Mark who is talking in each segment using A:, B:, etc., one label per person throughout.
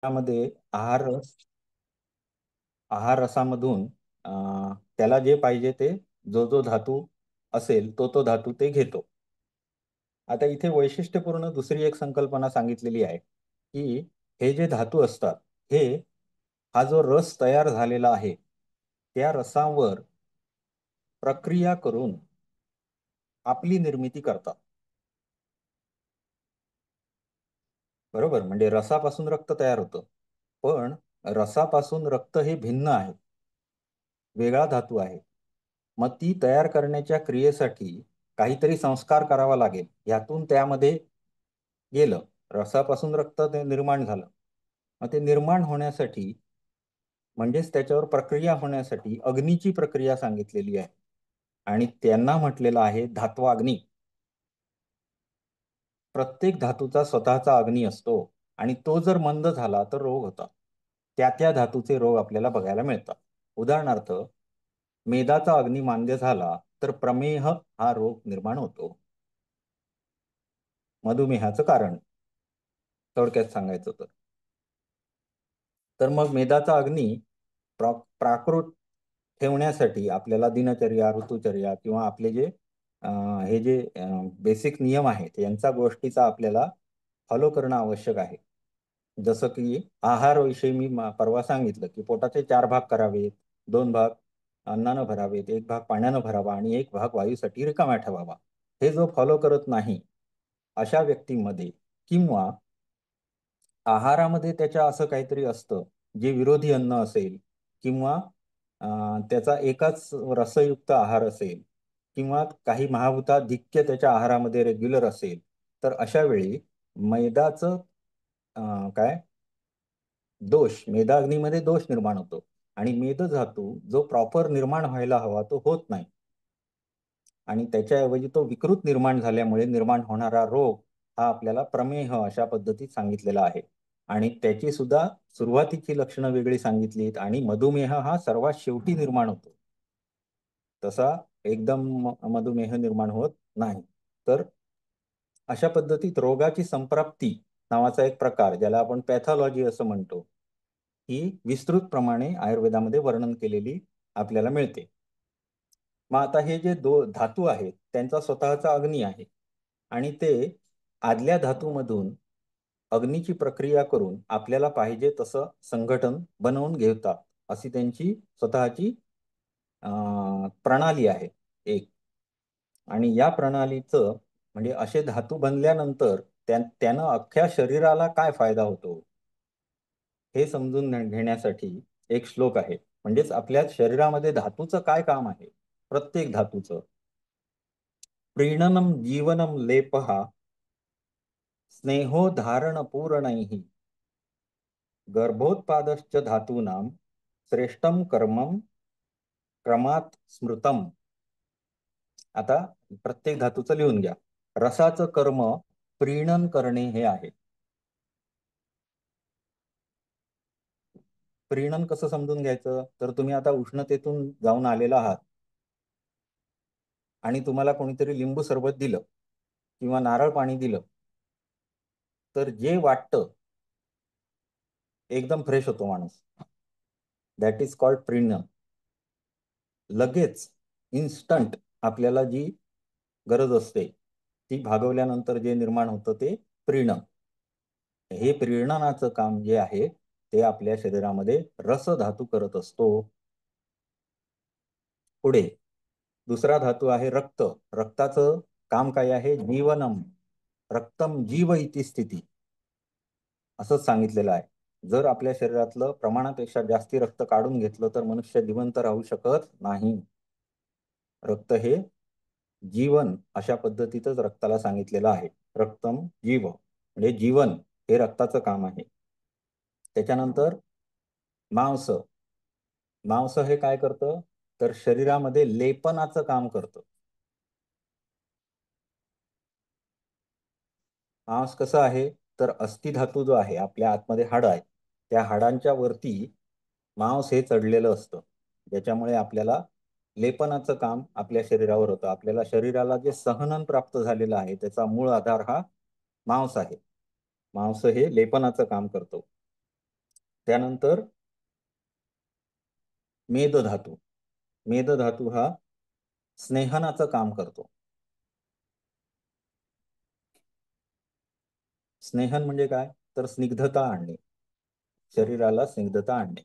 A: त्यामध्ये आहार रसामधून त्याला जे पाहिजे ते जो जो धातू असेल तो धातू ते घेतो. आता इथे वैशिष्ट्यपूर्ण दुसरी एक संकल्पना सांगितलेली आहे की हे जे धातू असतात हे हा जो रस तयार झालेला आहे त्या रसावर प्रक्रिया करून आपली निर्मिती करतात. बरोबर, म्हणजे रसापासून रक्त तयार होतं. पण रसापासून रक्त हे भिन्न आहे, वेगळा धातू आहे. मग ती तयार करण्याच्या क्रियेसाठी काहीतरी संस्कार करावा लागेल. यातून त्यामध्ये गेलं, रसापासून रक्त ते निर्माण झालं. मग ते निर्माण होण्यासाठी म्हणजेच त्याच्यावर प्रक्रिया होण्यासाठी अग्नीची प्रक्रिया सांगितलेली आहे आणि त्यांना म्हटलेलं आहे धात्वाग्नी. प्रत्येक धातूचा स्वतःचा अग्नी असतो आणि तो जर मंद झाला तर रोग होतात. त्या धातूचे रोग आपल्याला बघायला मिळतात. उदाहरणार्थ, मेदाचा अग्नी मांद्य झाला तर प्रमेह हा रोग निर्माण होतो. मधुमेहाचं कारण थोडक्यात सांगायचं तर मग मेदाचा अग्नी प्राकृत ठेवण्यासाठी आपल्याला दिनचर्या, ऋतुचर्या किंवा आपले जे हे जे बेसिक नियम आहेत यांचा गोष्टीचा आपल्याला फॉलो करणं आवश्यक आहे. जसं की आहारविषयी मी परवा सांगितलं की पोटाचे 4 भाग करावेत, 2 भाग अन्नानं भरावेत, 1 भाग पाण्यानं भरावा आणि 1 भाग वायूसाठी रिकामा ठेवावा. हे जो फॉलो करत नाही अशा व्यक्तींमध्ये किंवा आहारामध्ये त्याच्या असं काहीतरी असतं जे विरोधी अन्न असेल किंवा त्याचा एकाच रसयुक्त आहार असेल किंवा काही महाभूताधिक्य त्याच्या आहारामध्ये रेग्युलर असेल तर अशा वेळी मैदाचं काय मेदाग्नीमध्ये दोष निर्माण होतो आणि मेद धातू जो प्रॉपर निर्माण व्हायला हवा तो होत नाही आणि त्याच्याऐवजी तो विकृत निर्माण झाल्यामुळे निर्माण होणारा रोग हा आपल्याला प्रमेह अशा पद्धतीत सांगितलेला आहे. आणि त्याची सुद्धा सुरुवातीची लक्षणं वेगळी सांगितलीत आणि मधुमेह हा सर्वात शेवटी निर्माण होतो. तसा एकदम मधुमेह निर्माण होत नाही. तर अशा पद्धतीत रोगाची संप्राप्ती नावाचा एक प्रकार ज्याला आपण पॅथॉलॉजी असं म्हणतो ही विस्तृतप्रमाणे आयुर्वेदामध्ये वर्णन केलेली आपल्याला मिळते. मग आता हे जे धातू आहेत त्यांचा स्वतःचा अग्नी आहे आणि ते आदल्या धातूमधून अग्नीची प्रक्रिया करून आपल्याला पाहिजे तसं संघटन बनवून घेतात. अशी त्यांची स्वतःची प्रणाली आहे एक. आणि या प्रणालीचं म्हणजे असे धातू बनल्यानंतर त्यानं अख्ख्या शरीराला काय फायदा होतो हे समजून घेण्यासाठी एक श्लोक आहे. म्हणजेच आपल्या शरीरामध्ये धातूचं काय काम आहे, प्रत्येक धातूचं. प्रीणनम जीवनम लेपः स्नेहोधारण पूरणैः गर्भोत्पादश्च धातूनां श्रेष्ठम कर्मम क्रमात स्मृतम. आता प्रत्येक धातूचं लिहून घ्या. रसाचं कर्म प्रीणन करणे हे आहे. प्रीणन कसं समजून घ्यायचं तर तुम्ही आता उष्णतेतून जाऊन आलेला आहात आणि तुम्हाला कोणीतरी लिंबू सरबत दिलं किंवा नारळ पाणी दिलं तर जे वाटतं एकदम फ्रेश होतो माणूस. दॅट इज कॉल्ड प्रीणन. लगेच इन्स्टंट आपल्याला जी गरज असते ती भागवल्यानंतर जे निर्माण होतं ते प्रीणन. हे प्रीणनाचं काम जे आहे ते आपल्या शरीरामध्ये रस धातू करत असतो. पुढे दुसरा धातू आहे रक्त. रक्ताचं काम काय आहे, जीवनम. रक्तम जीव इति स्थिती असंच सांगितलेलं आहे. जर आपल्या शरीरातलं प्रमाणापेक्षा जास्ती रक्त काढून घेतलं तर मनुष्य जिवंत राहू शकत नाही. रक्त हे जीवन अशा पद्धतीतच रक्ताला सांगितलेलं आहे. रक्तम जीव म्हणजे जीवन हे रक्ताचं काम आहे. त्याच्यानंतर मांस. मांस हे काय करतं तर शरीरामध्ये लेपनाचं काम करतं. मांस कसं आहे तर अस्थि धातू जो आहे आपल्या आतमध्ये हाड आहे त्या हाडांच्या वरती मांस हे चढलेलं असतं ज्याच्यामुळे आपल्याला लेपनाचं काम आपल्या शरीरावर होतं. आपल्याला शरीराला जे सहनन प्राप्त झालेलं आहे त्याचा मूळ आधार हा मांस आहे. मांस हे लेपनाचं काम करतो. त्यानंतर मेदधातू. मेदधातू हा स्नेहनाचं काम करतो. स्नेहन म्हणजे काय, तर स्निग्धता आणणे, शरीराला स्निग्धता आणणे.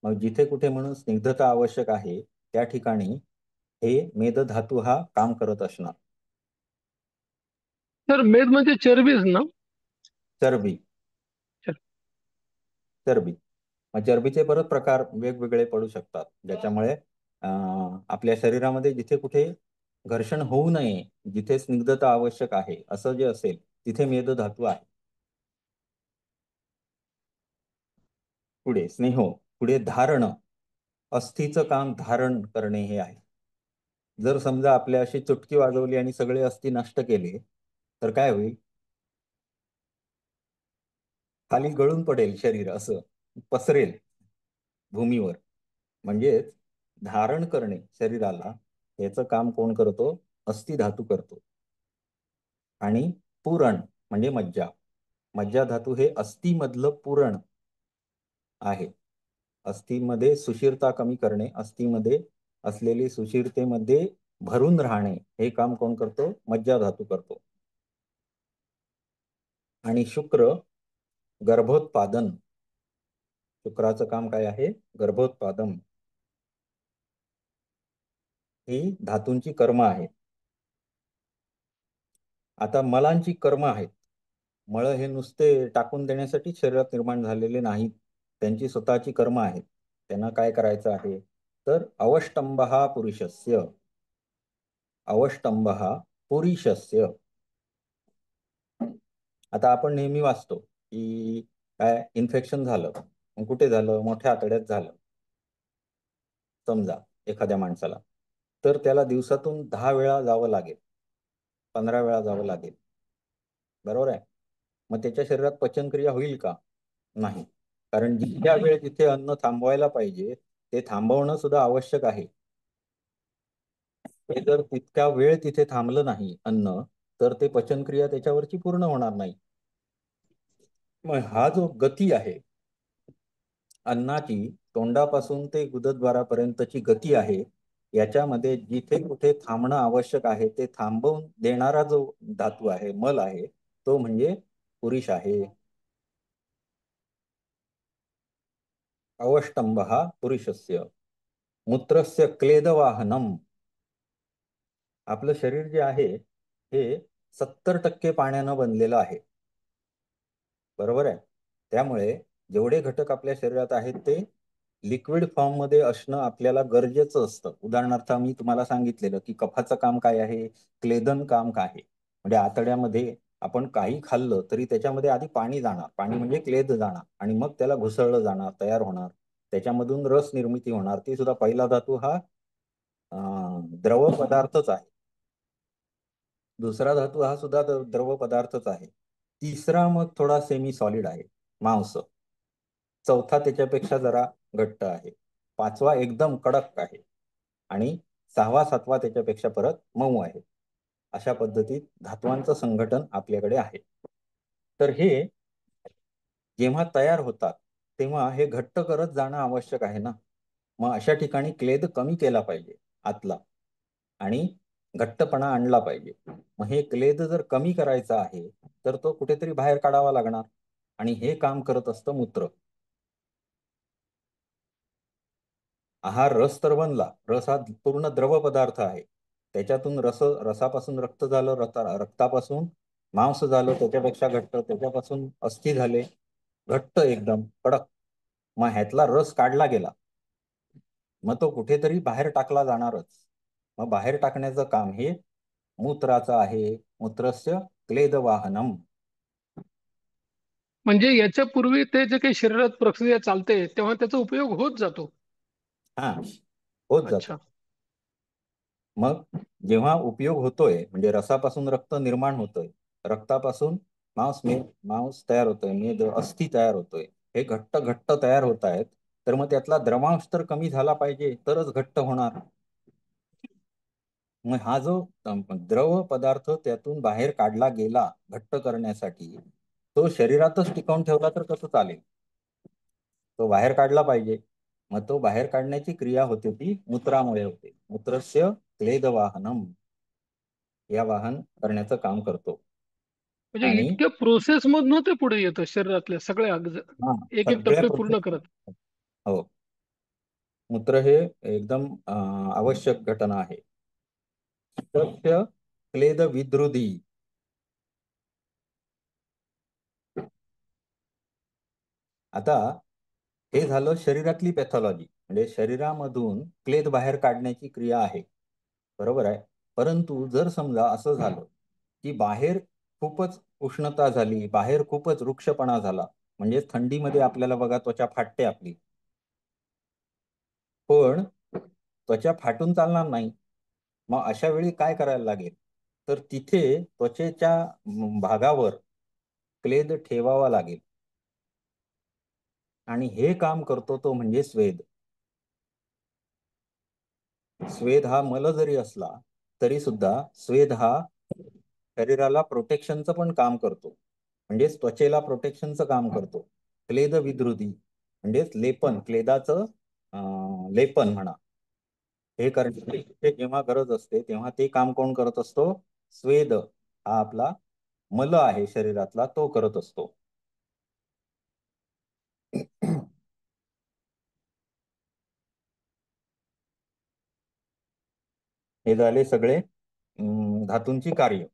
A: मग जिथे कुठे म्हणून स्निग्धता आवश्यक आहे त्या ठिकाणी हे मेदधातू हा काम करत असणार.
B: तर मेद म्हणजे चरबीच ना?
A: चरबी.
B: चर-
A: चरबी. मग चरबीचे परत प्रकार वेगवेगळे पडू शकतात, ज्याच्यामुळे आपल्या शरीरामध्ये जिथे कुठे घर्षण होऊ नये, जिथे स्निग्धता आवश्यक आहे असं जे असेल तिथे मेदधातू आहे. पुढे स्नेहो. पुढे धारण. अस्थीचं काम धारण करणे हे आहे. जर समजा आपल्या अशी चुटकी वाजवली आणि सगळे अस्थी नष्ट केले तर काय होईल, खाली गळून पडेल शरीर, असं पसरेल भूमीवर. म्हणजेच धारण करणे शरीराला, याचं काम कोण करतो, अस्थि धातू करतो. आणि पुरण म्हणजे मज्जा. मज्जा धातू हे अस्थिमधलं पुरण आहे. अस्थिमध्ये सुशिरता कमी करणे, अस्थिमध्ये असलेली सुशिरतेमध्ये भरून राहणे हे काम कोण करतो, मज्जा धातू करतो. आणि शुक्र गर्भोत्पादन. शुक्राचं काम काय आहे, गर्भोत्पादन. ही धातूंची कर्म आहेत. आता मलांची कर्म आहेत. मळ हे नुसते टाकून देण्यासाठी शरीरात निर्माण झालेले नाहीत, त्यांची स्वतःची कर्म आहेत. त्यांना काय करायचं आहे, तर अवष्टंबहा पुरुषस्य. अवष्टंबहा पुरुषस्य. आता आपण नेहमी वाचतो की काय इन्फेक्शन झालं, कुठे झालं, मोठ्या आतड्यात झालं समजा एखाद्या माणसाला, तर त्याला दिवसातून 10 वेळा जावं लागेल, 15 वेळा जावं लागेल, बरोबर आहे. मग त्याच्या शरीरात पचनक्रिया होईल का, नाही. कारण जितक्या वेळ तिथे अन्न थांबवायला पाहिजे ते थांबवणं सुद्धा आवश्यक आहे. ते जर तितक्या वेळ तिथे थांबलं नाही अन्न, तर ते पचनक्रिया त्याच्यावरची पूर्ण होणार नाही. मग हा जो गती आहे अन्नाची, तोंडापासून ते गुदद्वारापर्यंतची गती आहे, याच्यामध्ये जिथे कुठे थांबणं आवश्यक आहे ते थांबवून देणारा जो धातू आहे, मल आहे, तो म्हणजे पुरुष आहे. अवष्टंबहा पुरुषस्य. मूत्रस्य क्लेदवाहनम. आपलं शरीर जे आहे हे 70% पाण्यानं बनलेलं आहे, बरोबर आहे. त्यामुळे जेवढे घटक आपल्या शरीरात आहेत ते लिक्विड फॉर्म मध्ये असणं आपल्याला गरजेचं असतं. उदाहरणार्थ मी तुम्हाला सांगितलेलं की कफाचं काम काय आहे, क्लेदन काम काय आहे. म्हणजे आतड्यामध्ये आपण काही खाल्लं तरी त्याच्यामध्ये आधी पाणी जाणार, पाणी म्हणजे क्लेद जाणार, आणि मग त्याला घुसळलं जाणार, तयार होणार, त्याच्यामधून रस निर्मिती होणार. ती सुद्धा पहिला धातू हा द्रव पदार्थच आहे. दुसरा धातू हा सुद्धा द्रव पदार्थच आहे. तिसरा मग थोडा सेमी सॉलिड आहे, मांस. चौथा त्याच्यापेक्षा जरा घट्ट आहे. पाचवा एकदम कडक आहे. आणि सहावा सातवा त्याच्यापेक्षा परत मऊ आहे. अशा पद्धतीत धातूंचं संघटन आपल्याकडे आहे. तर हे जेव्हा तयार होतात तेव्हा हे घट्ट करत जाणं आवश्यक आहे ना. मग अशा ठिकाणी क्लेद कमी केला पाहिजे आतला आणि घट्टपणा आणला पाहिजे. मग हे क्लेद जर कमी करायचा आहे तर तो कुठेतरी बाहेर काढावा लागणार, आणि हे काम करत असतं मूत्र. आहार रस तर बनला, रस हा पूर्ण द्रव पदार्थ आहे. त्याच्यातून रसापासून रक्त झालं, रक्तापासून मांस झालं, त्याच्यापेक्षा घट्ट, त्याच्यापासून अस्थि झाले घट्ट एकदम कडक. मग ह्यातला रस काढला गेला, मग तो कुठेतरी बाहेर टाकला जाणारच. मग बाहेर टाकण्याचं काम हे मूत्राचं आहे. मूत्रस्य क्लेदवाहनम.
B: म्हणजे याच्या पूर्वी ते जे काही शरीरात प्रक्रिया चालते तेव्हा त्याचा उपयोग होत जातो.
A: हा, होत
B: अच्छा.
A: जातो. मग जेव्हा उपयोग होतोय म्हणजे रसापासून रक्त निर्माण होतोय, रक्तापासून मांस तयार होतोय, मेद अस्थि तयार होतोय, हे घट्ट घट्ट तयार होत आहेत, तर मग त्यातला द्रवांश तर कमी झाला पाहिजे तरच घट्ट होणार. मग हा जो द्रव पदार्थ त्यातून बाहेर काढला गेला घट्ट करण्यासाठी, तो शरीरातच टिकवून ठेवला तर कसं चालेल. तो बाहेर काढला पाहिजे. मग तो बाहेर काढण्याची क्रिया होते ती मूत्रामुळे होते. मूत्रस्य क्लेदवाहनम, या वाहन करण्याचं काम करतो.
B: म्हणजे
A: आणि
B: इतक्या प्रोसेस मधनं ते पुढे येतं शरीरातल्या सगळ्या
A: हा,
B: एक एक
A: सगळ्या
B: टप्पे पूर्ण
A: प्रोसेस.
B: करत.
A: हो, मूत्र हे एकदम आवश्यक घटना आहे. तस्य क्लेद विद्रुदी. आता हे झालं शरीरातली पॅथॉलॉजी, म्हणजे शरीरामधून क्लेद बाहेर काढण्याची क्रिया आहे. बरोबर आहे. परंतु जर समजा असं झालं की बाहेर खूपच उष्णता झाली, बाहेर खूपच वृक्षपणा झाला, म्हणजे थंडीमध्ये आपल्याला बघा त्वचा फाटते आपली, पण त्वचा फाटून चालणार नाही. मग अशा वेळी काय करायला लागेल, तर तिथे त्वचेच्या भागावर क्लेद ठेवावा लागेल. आणि हे काम करतो तो म्हणजे स्वेद. स्वेद हा मल जरी असला तरी सुद्धा स्वेद हा शरीराला प्रोटेक्शनचं पण काम करतो, म्हणजेच त्वचेला प्रोटेक्शनचं काम करतो. क्लेद विद्रुदी म्हणजेच लेपन, क्लेदाचं लेपन म्हणा, हे करण्याची जेव्हा गरज असते तेव्हा ते काम कोण करत असतो? स्वेद हा आपला मल आहे शरीरातला, तो करत असतो. हे झाले सगळे धातूंची कार्य.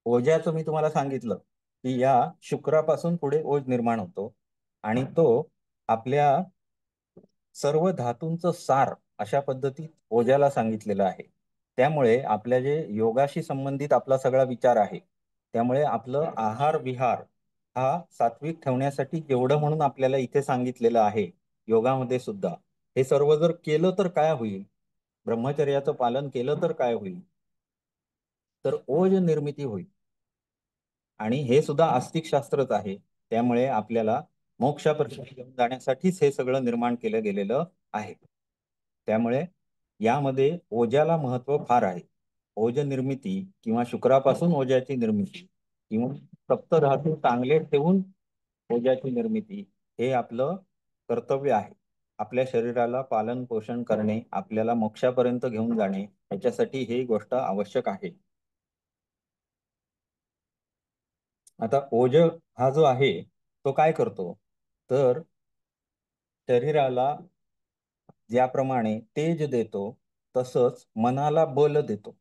A: ओझ्याचं मी तुम्हाला सांगितलं की या शुक्रापासून पुढे ओझ निर्माण होतो आणि तो आपल्या सर्व धातूंचं सार अशा पद्धतीत ओझ्याला सांगितलेलं आहे. त्यामुळे आपल्या जे योगाशी संबंधित आपला सगळा विचार आहे, त्यामुळे आपलं आहार विहार हा सात्विक ठेवण्यासाठी जेवढं म्हणून आपल्याला इथे सांगितलेलं आहे योगामध्ये सुद्धा, हे सर्व जर केलं तर काय होईल, ब्रह्मचर्याचं पालन केलं तर काय होईल, तर ओज निर्मिती होईल. आणि हे सुद्धा आस्तिक शास्त्रच आहे. त्यामुळे आपल्याला मोक्षापर्यंत घेऊन जाण्यासाठीच हे सगळं निर्माण केलं गेलेलं आहे. त्यामुळे यामध्ये ओझ्याला महत्व फार आहे. ओज निर्मिती किंवा शुक्रापासून ओझ्याची निर्मिती किंवा सप्तधातू चांगले ठेवून ओझ्याची निर्मिती, हे आपलं कर्तव्य आहे. आपल्या शरीराला पालन पोषण करणे, आपल्याला मोक्षापर्यंत घेऊन जाणे, याच्यासाठी ही गोष्ट आवश्यक आहे. आता ओज हा जो आहे तो काय करतो, तर शरीराला ज्याप्रमाणे तेज देतो तसंच मनाला बल देतो.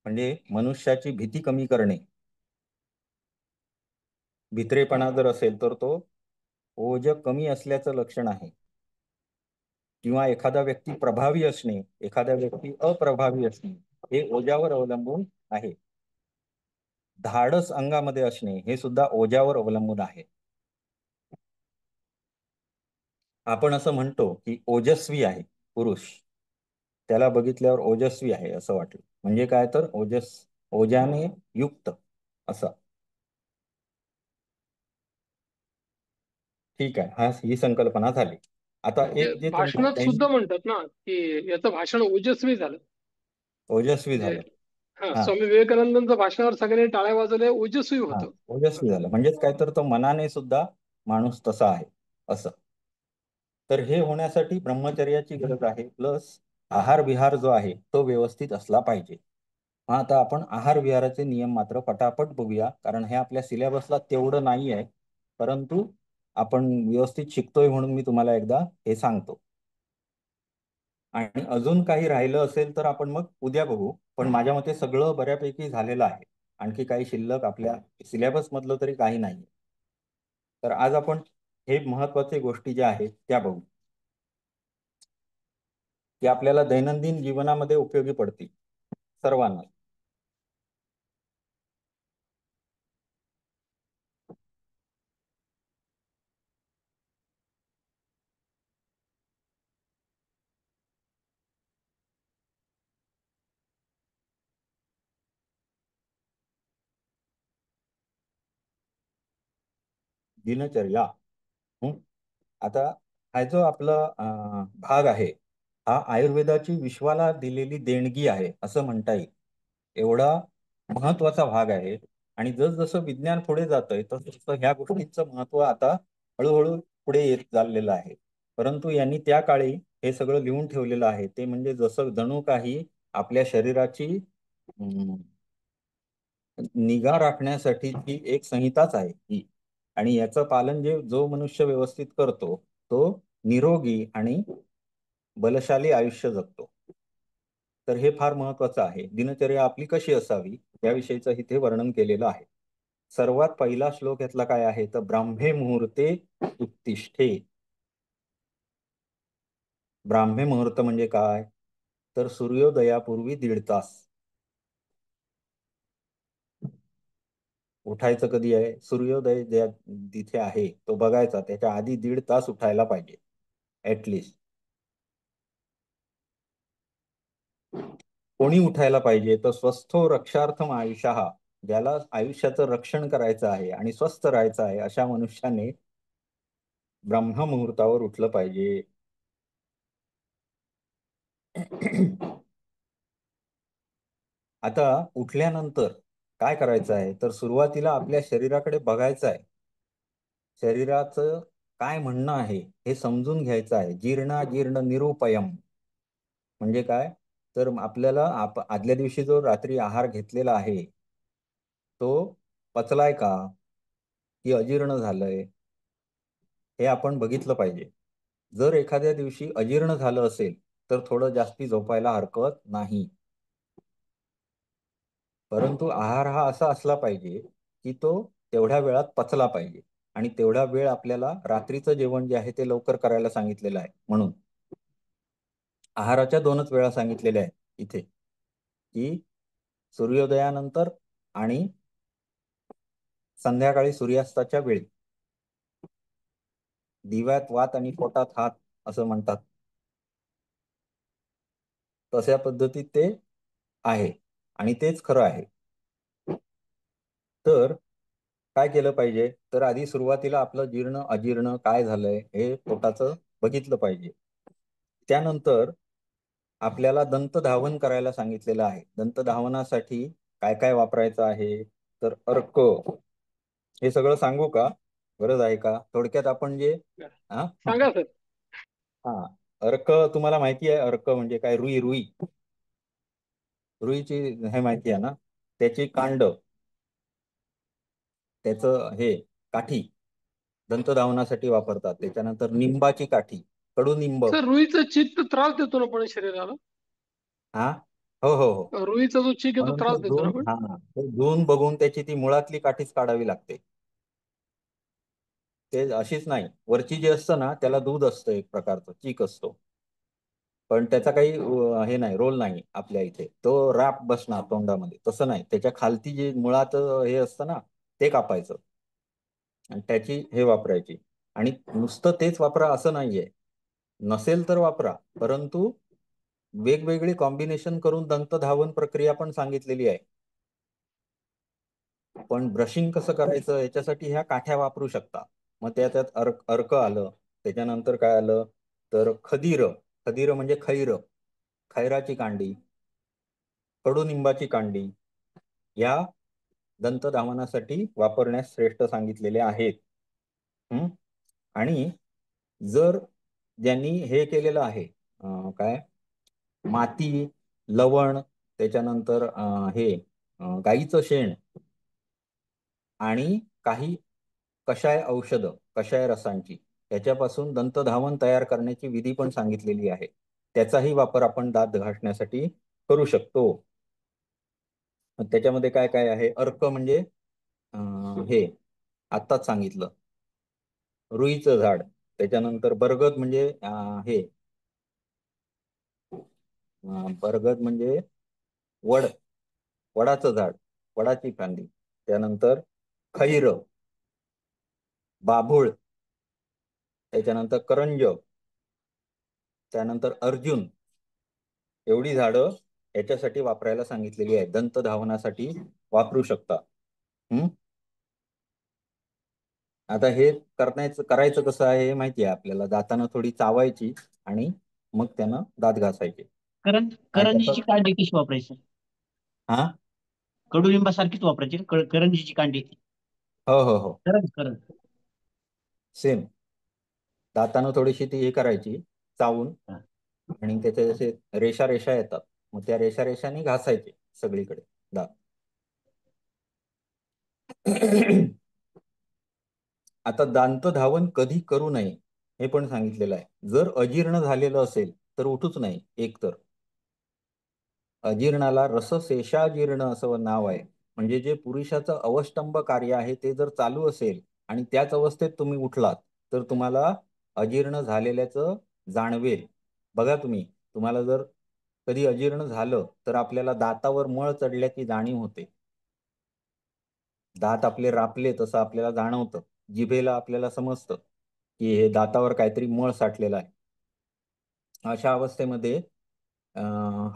A: म्हणजे मनुष्याची भीती कमी करणे, भित्रेपणा जर असेल तर तो ओज कमी असल्याचं लक्षण आहे. किंवा एखादा व्यक्ती प्रभावी असणे, एखादा व्यक्ती अप्रभावी असणे, हे ओझ्यावर अवलंबून आहे. धाडस अंगामध्ये असणे हे सुद्धा ओझ्यावर अवलंबून आहे. आपण असं म्हणतो की ओजस्वी आहे पुरुष, त्याला बघितल्यावर ओजस्वी आहे असं वाटलं, म्हणजे काय, तर ओजाने युक्त असं. ठीक आहे, हा ही संकल्पना झाली. आता
B: ते
A: एक जे तुमचं
B: भाषणात सुद्धा म्हणतात ना की याचं भाषण ओजस्वी झालं.
A: ओजस्वी
B: म्हणजे
A: झालं.
B: हा,
A: हा,
B: स्वामी विवेकानंदांच्या भाषणावर सगळ्यांनी टाळ्या वाजवल्या, ओजस्वी
A: हा,
B: होतं.
A: ओजस्वी झालं म्हणजेच काय, तर तो मनाने सुद्धा माणूस तसा आहे असं. तर हे होण्यासाठी ब्रह्मचर्याची गरज आहे, प्लस आहार विहार जो आहे तो व्यवस्थित असला पाहिजे. मग आता आपण आहार विहाराचे नियम मात्र पटापट बघूया, कारण हे आपल्या सिलेबसला तेवढं नाही आहे, परंतु आपण व्यवस्थित शिकतोय म्हणून मी तुम्हाला एकदा हे सांगतो. आणि अजून काही राहिलं असेल तर आपण मग उद्या बघू, पण माझ्या मते सगळं बऱ्यापैकी झालेलं आहे. आणखी काही शिल्लक आपल्या सिलेबस मधलं तरी काही नाही. तर आज आपण हे महत्वाचे गोष्टी ज्या आहेत त्या बघू, की आपल्याला दैनंदिन जीवनामध्ये उपयोगी पडतील सर्वांना. दिनचर्या. हं? आता हा जो आपला भाग आहे, हा आयुर्वेदाची विश्वाला दिलेली देणगी आहे असं म्हणता येईल. एवढा महत्वाचा भाग आहे. आणि जसजसं विज्ञान पुढे जातंय तसं ह्या गोष्टींचं महत्व आता हळूहळू पुढे येत चाललेलं आहे. परंतु यांनी त्या काळी हे सगळं लिहून ठेवलेलं आहे. ते म्हणजे जसं जणू काही आपल्या शरीराची निगा राखण्यासाठीची एक संहिताच आहे ही. आणि याचं पालन जो मनुष्य व्यवस्थित करतो तो निरोगी आणि बलशाली आयुष्य जगतो. तर हे फार महत्वाचं आहे. दिनचर्या आपली कशी असावी याविषयीचं इथे वर्णन केलेलं आहे. सर्वात पहिला श्लोक यातला काय आहे तर ब्राह्मे मुहूर्ते उत्तिष्ठे. ब्राह्मे मुहूर्त म्हणजे काय तर सूर्योदयापूर्वी 1.5 तास. उठायचं कधी आहे सूर्योदय ज्या तिथे आहे तो बघायचा त्याच्या आधी 1.5 तास उठायला पाहिजे ऍटलिस्ट. कोणी उठायला पाहिजे तर स्वस्थो रक्षार्थम आयुष्याहा. ज्याला आयुष्याचं रक्षण करायचं आहे आणि स्वस्थ राहायचं आहे अशा मनुष्याने ब्रह्म मुहूर्तावर उठलं पाहिजे. आता उठल्यानंतर काय करायचं आहे तर सुरुवातीला आपल्या शरीराकडे बघायचं आहे. शरीराचं काय म्हणणं आहे हे समजून घ्यायचं आहे. जीर्ण निरुपयम म्हणजे काय तर आपल्याला आदल्या दिवशी जो रात्री आहार घेतलेला आहे तो पचलाय का की अजीर्ण झालंय हे आपण बघितलं पाहिजे. जर एखाद्या दिवशी अजीर्ण झालं असेल तर थोडं जास्ती झोपायला हरकत नाही. परंतु आहार हा असा असला पाहिजे की तो तेवढ्या वेळात पचला पाहिजे. आणि तेवढा वेळ आपल्याला रात्रीचं जेवण जे आहे ते लवकर करायला सांगितलेलं आहे. म्हणून आहाराच्या 2च वेळा सांगितलेल्या आहेत इथे की सूर्योदयानंतर आणि संध्याकाळी सूर्यास्ताच्या वेळी. दिव्यात वात आणि पोटात हात असं म्हणतात तशा पद्धतीत ते आहे आणि तेच खरं आहे. तर काय केलं पाहिजे तर आधी सुरुवातीला आपलं जीर्ण अजीर्ण काय झालंय हे पोटाचं बघितलं पाहिजे. त्यानंतर आपल्याला दंतधावन करायला सांगितलेलं आहे. दंतधावनासाठी काय काय वापरायचं आहे तर अर्क. हे सगळं सांगू का गरज आहे का थोडक्यात आपण जे हा
B: सांगा सर.
A: हा अर्क तुम्हाला माहिती आहे अर्क म्हणजे काय रुई रुई रुईची हे माहिती आहे ना त्याची कांड त्याचं हे काठी दंतधावनासाठी वापरतात. त्याच्यानंतर निंबाची काठी कडुनिंब.
B: सर रुईचा चीक तर त्रास देतो ना पण शरीराला.
A: हा हो हो हो.
B: रुईचा जो चीक आहे तो
A: म्हणून
B: त्रास
A: ते
B: देतो ना
A: धुवून
B: पण.
A: हा ते धुवून बघून त्याची ती मुळातली काठीच काढावी लागते. ते अशीच नाही वरची जी असतं ना त्याला दूध असतं एक प्रकारचं चीक असतो. पण त्याचा काही हे नाही रोल नाही आपल्या इथे तो रॅप बसणार तोंडामध्ये तसं नाही. त्याच्या खालती जे मुळात हे असतं ना ते कापायचं आणि त्याची हे वापरायची. आणि नुसतं तेच वापरा असं नाहीये. नसेल तर वापरा परंतु वेगवेगळी कॉम्बिनेशन करून दंतधावन प्रक्रिया पण सांगितलेली आहे. पण ब्रशिंग कसं करायचं याच्यासाठी ह्या काठ्या वापरू शकता. मग त्यात अर्क आलं. त्याच्यानंतर काय आलं तर खदीर. खदीर म्हणजे खैर खैराची कांडी कडुनिंबाची कांडी या दंतधावनासाठी वापरण्यास श्रेष्ठ सांगितलेले आहेत. हं? आणि जर ज्यांनी हे केलेलं आहे काय माती लवण त्याच्यानंतर हे गाईचं शेण आणि काही कषाय औषध कषाय रसांची त्याच्यापासून दंतधावन तयार करण्याची विधी पण सांगितलेली आहे. त्याचाही वापर आपण दात घासण्यासाठी करू शकतो. त्याच्यामध्ये काय काय आहे अर्क म्हणजे हे आत्ताच सांगितलं रुईचं झाड. त्याच्यानंतर बरगद म्हणजे हे बरगद म्हणजे वड वडाचं झाड वडाची फांदी. त्यानंतर खैर बाभूळ त्याच्यानंतर करंज त्यानंतर अर्जुन एवढी झाडं याच्यासाठी वापरायला सांगितलेली आहे. दंतधावनासाठी वापरू शकता. हम्म आता हे करायचं कसं आहे हे माहिती आहे आपल्याला. दातानं थोडी चावायची आणि मग त्यानं दात घासायचे. आणि
C: करंजीची
A: त्याचं
C: कांडी कशी वापरायची?
A: हा
C: कडुलिंबासारखीच वापरायची का? करंजीची कांडी?
A: हो हो हो
C: करंज.
A: सेम. दातानं थोडीशी ती हे करायची चावून,
C: हा.
A: आणि त्याचे जसे रेषा रेषा येतात, मग त्या रेषा रेषांनी घासायचे सगळीकडे दात. आता दांत धावन कधी करू नये हे पण सांगितलेलं आहे. जर अजीर्ण झालेलं असेल तर उठूच नाही. एक तर अजीर्णाला रसशेषाजीर्ण असं नाव आहे. म्हणजे जे पुरुषाचं अवष्टंब कार्य आहे ते जर चालू असेल आणि त्याच अवस्थेत तुम्ही उठलात तर तुम्हाला अजीर्ण झालेल्याचं जाणवेल. बघा तुम्हाला जर कधी अजीर्ण झालं तर आपल्याला दातावर मळ चढल्याची जाणीव होते. दात आपले रापले तसं आपल्याला जाणवतं. जिभेला आपल्याला समजतं की हे दातावर काहीतरी मळ साठलेला आहे. अशा अवस्थेमध्ये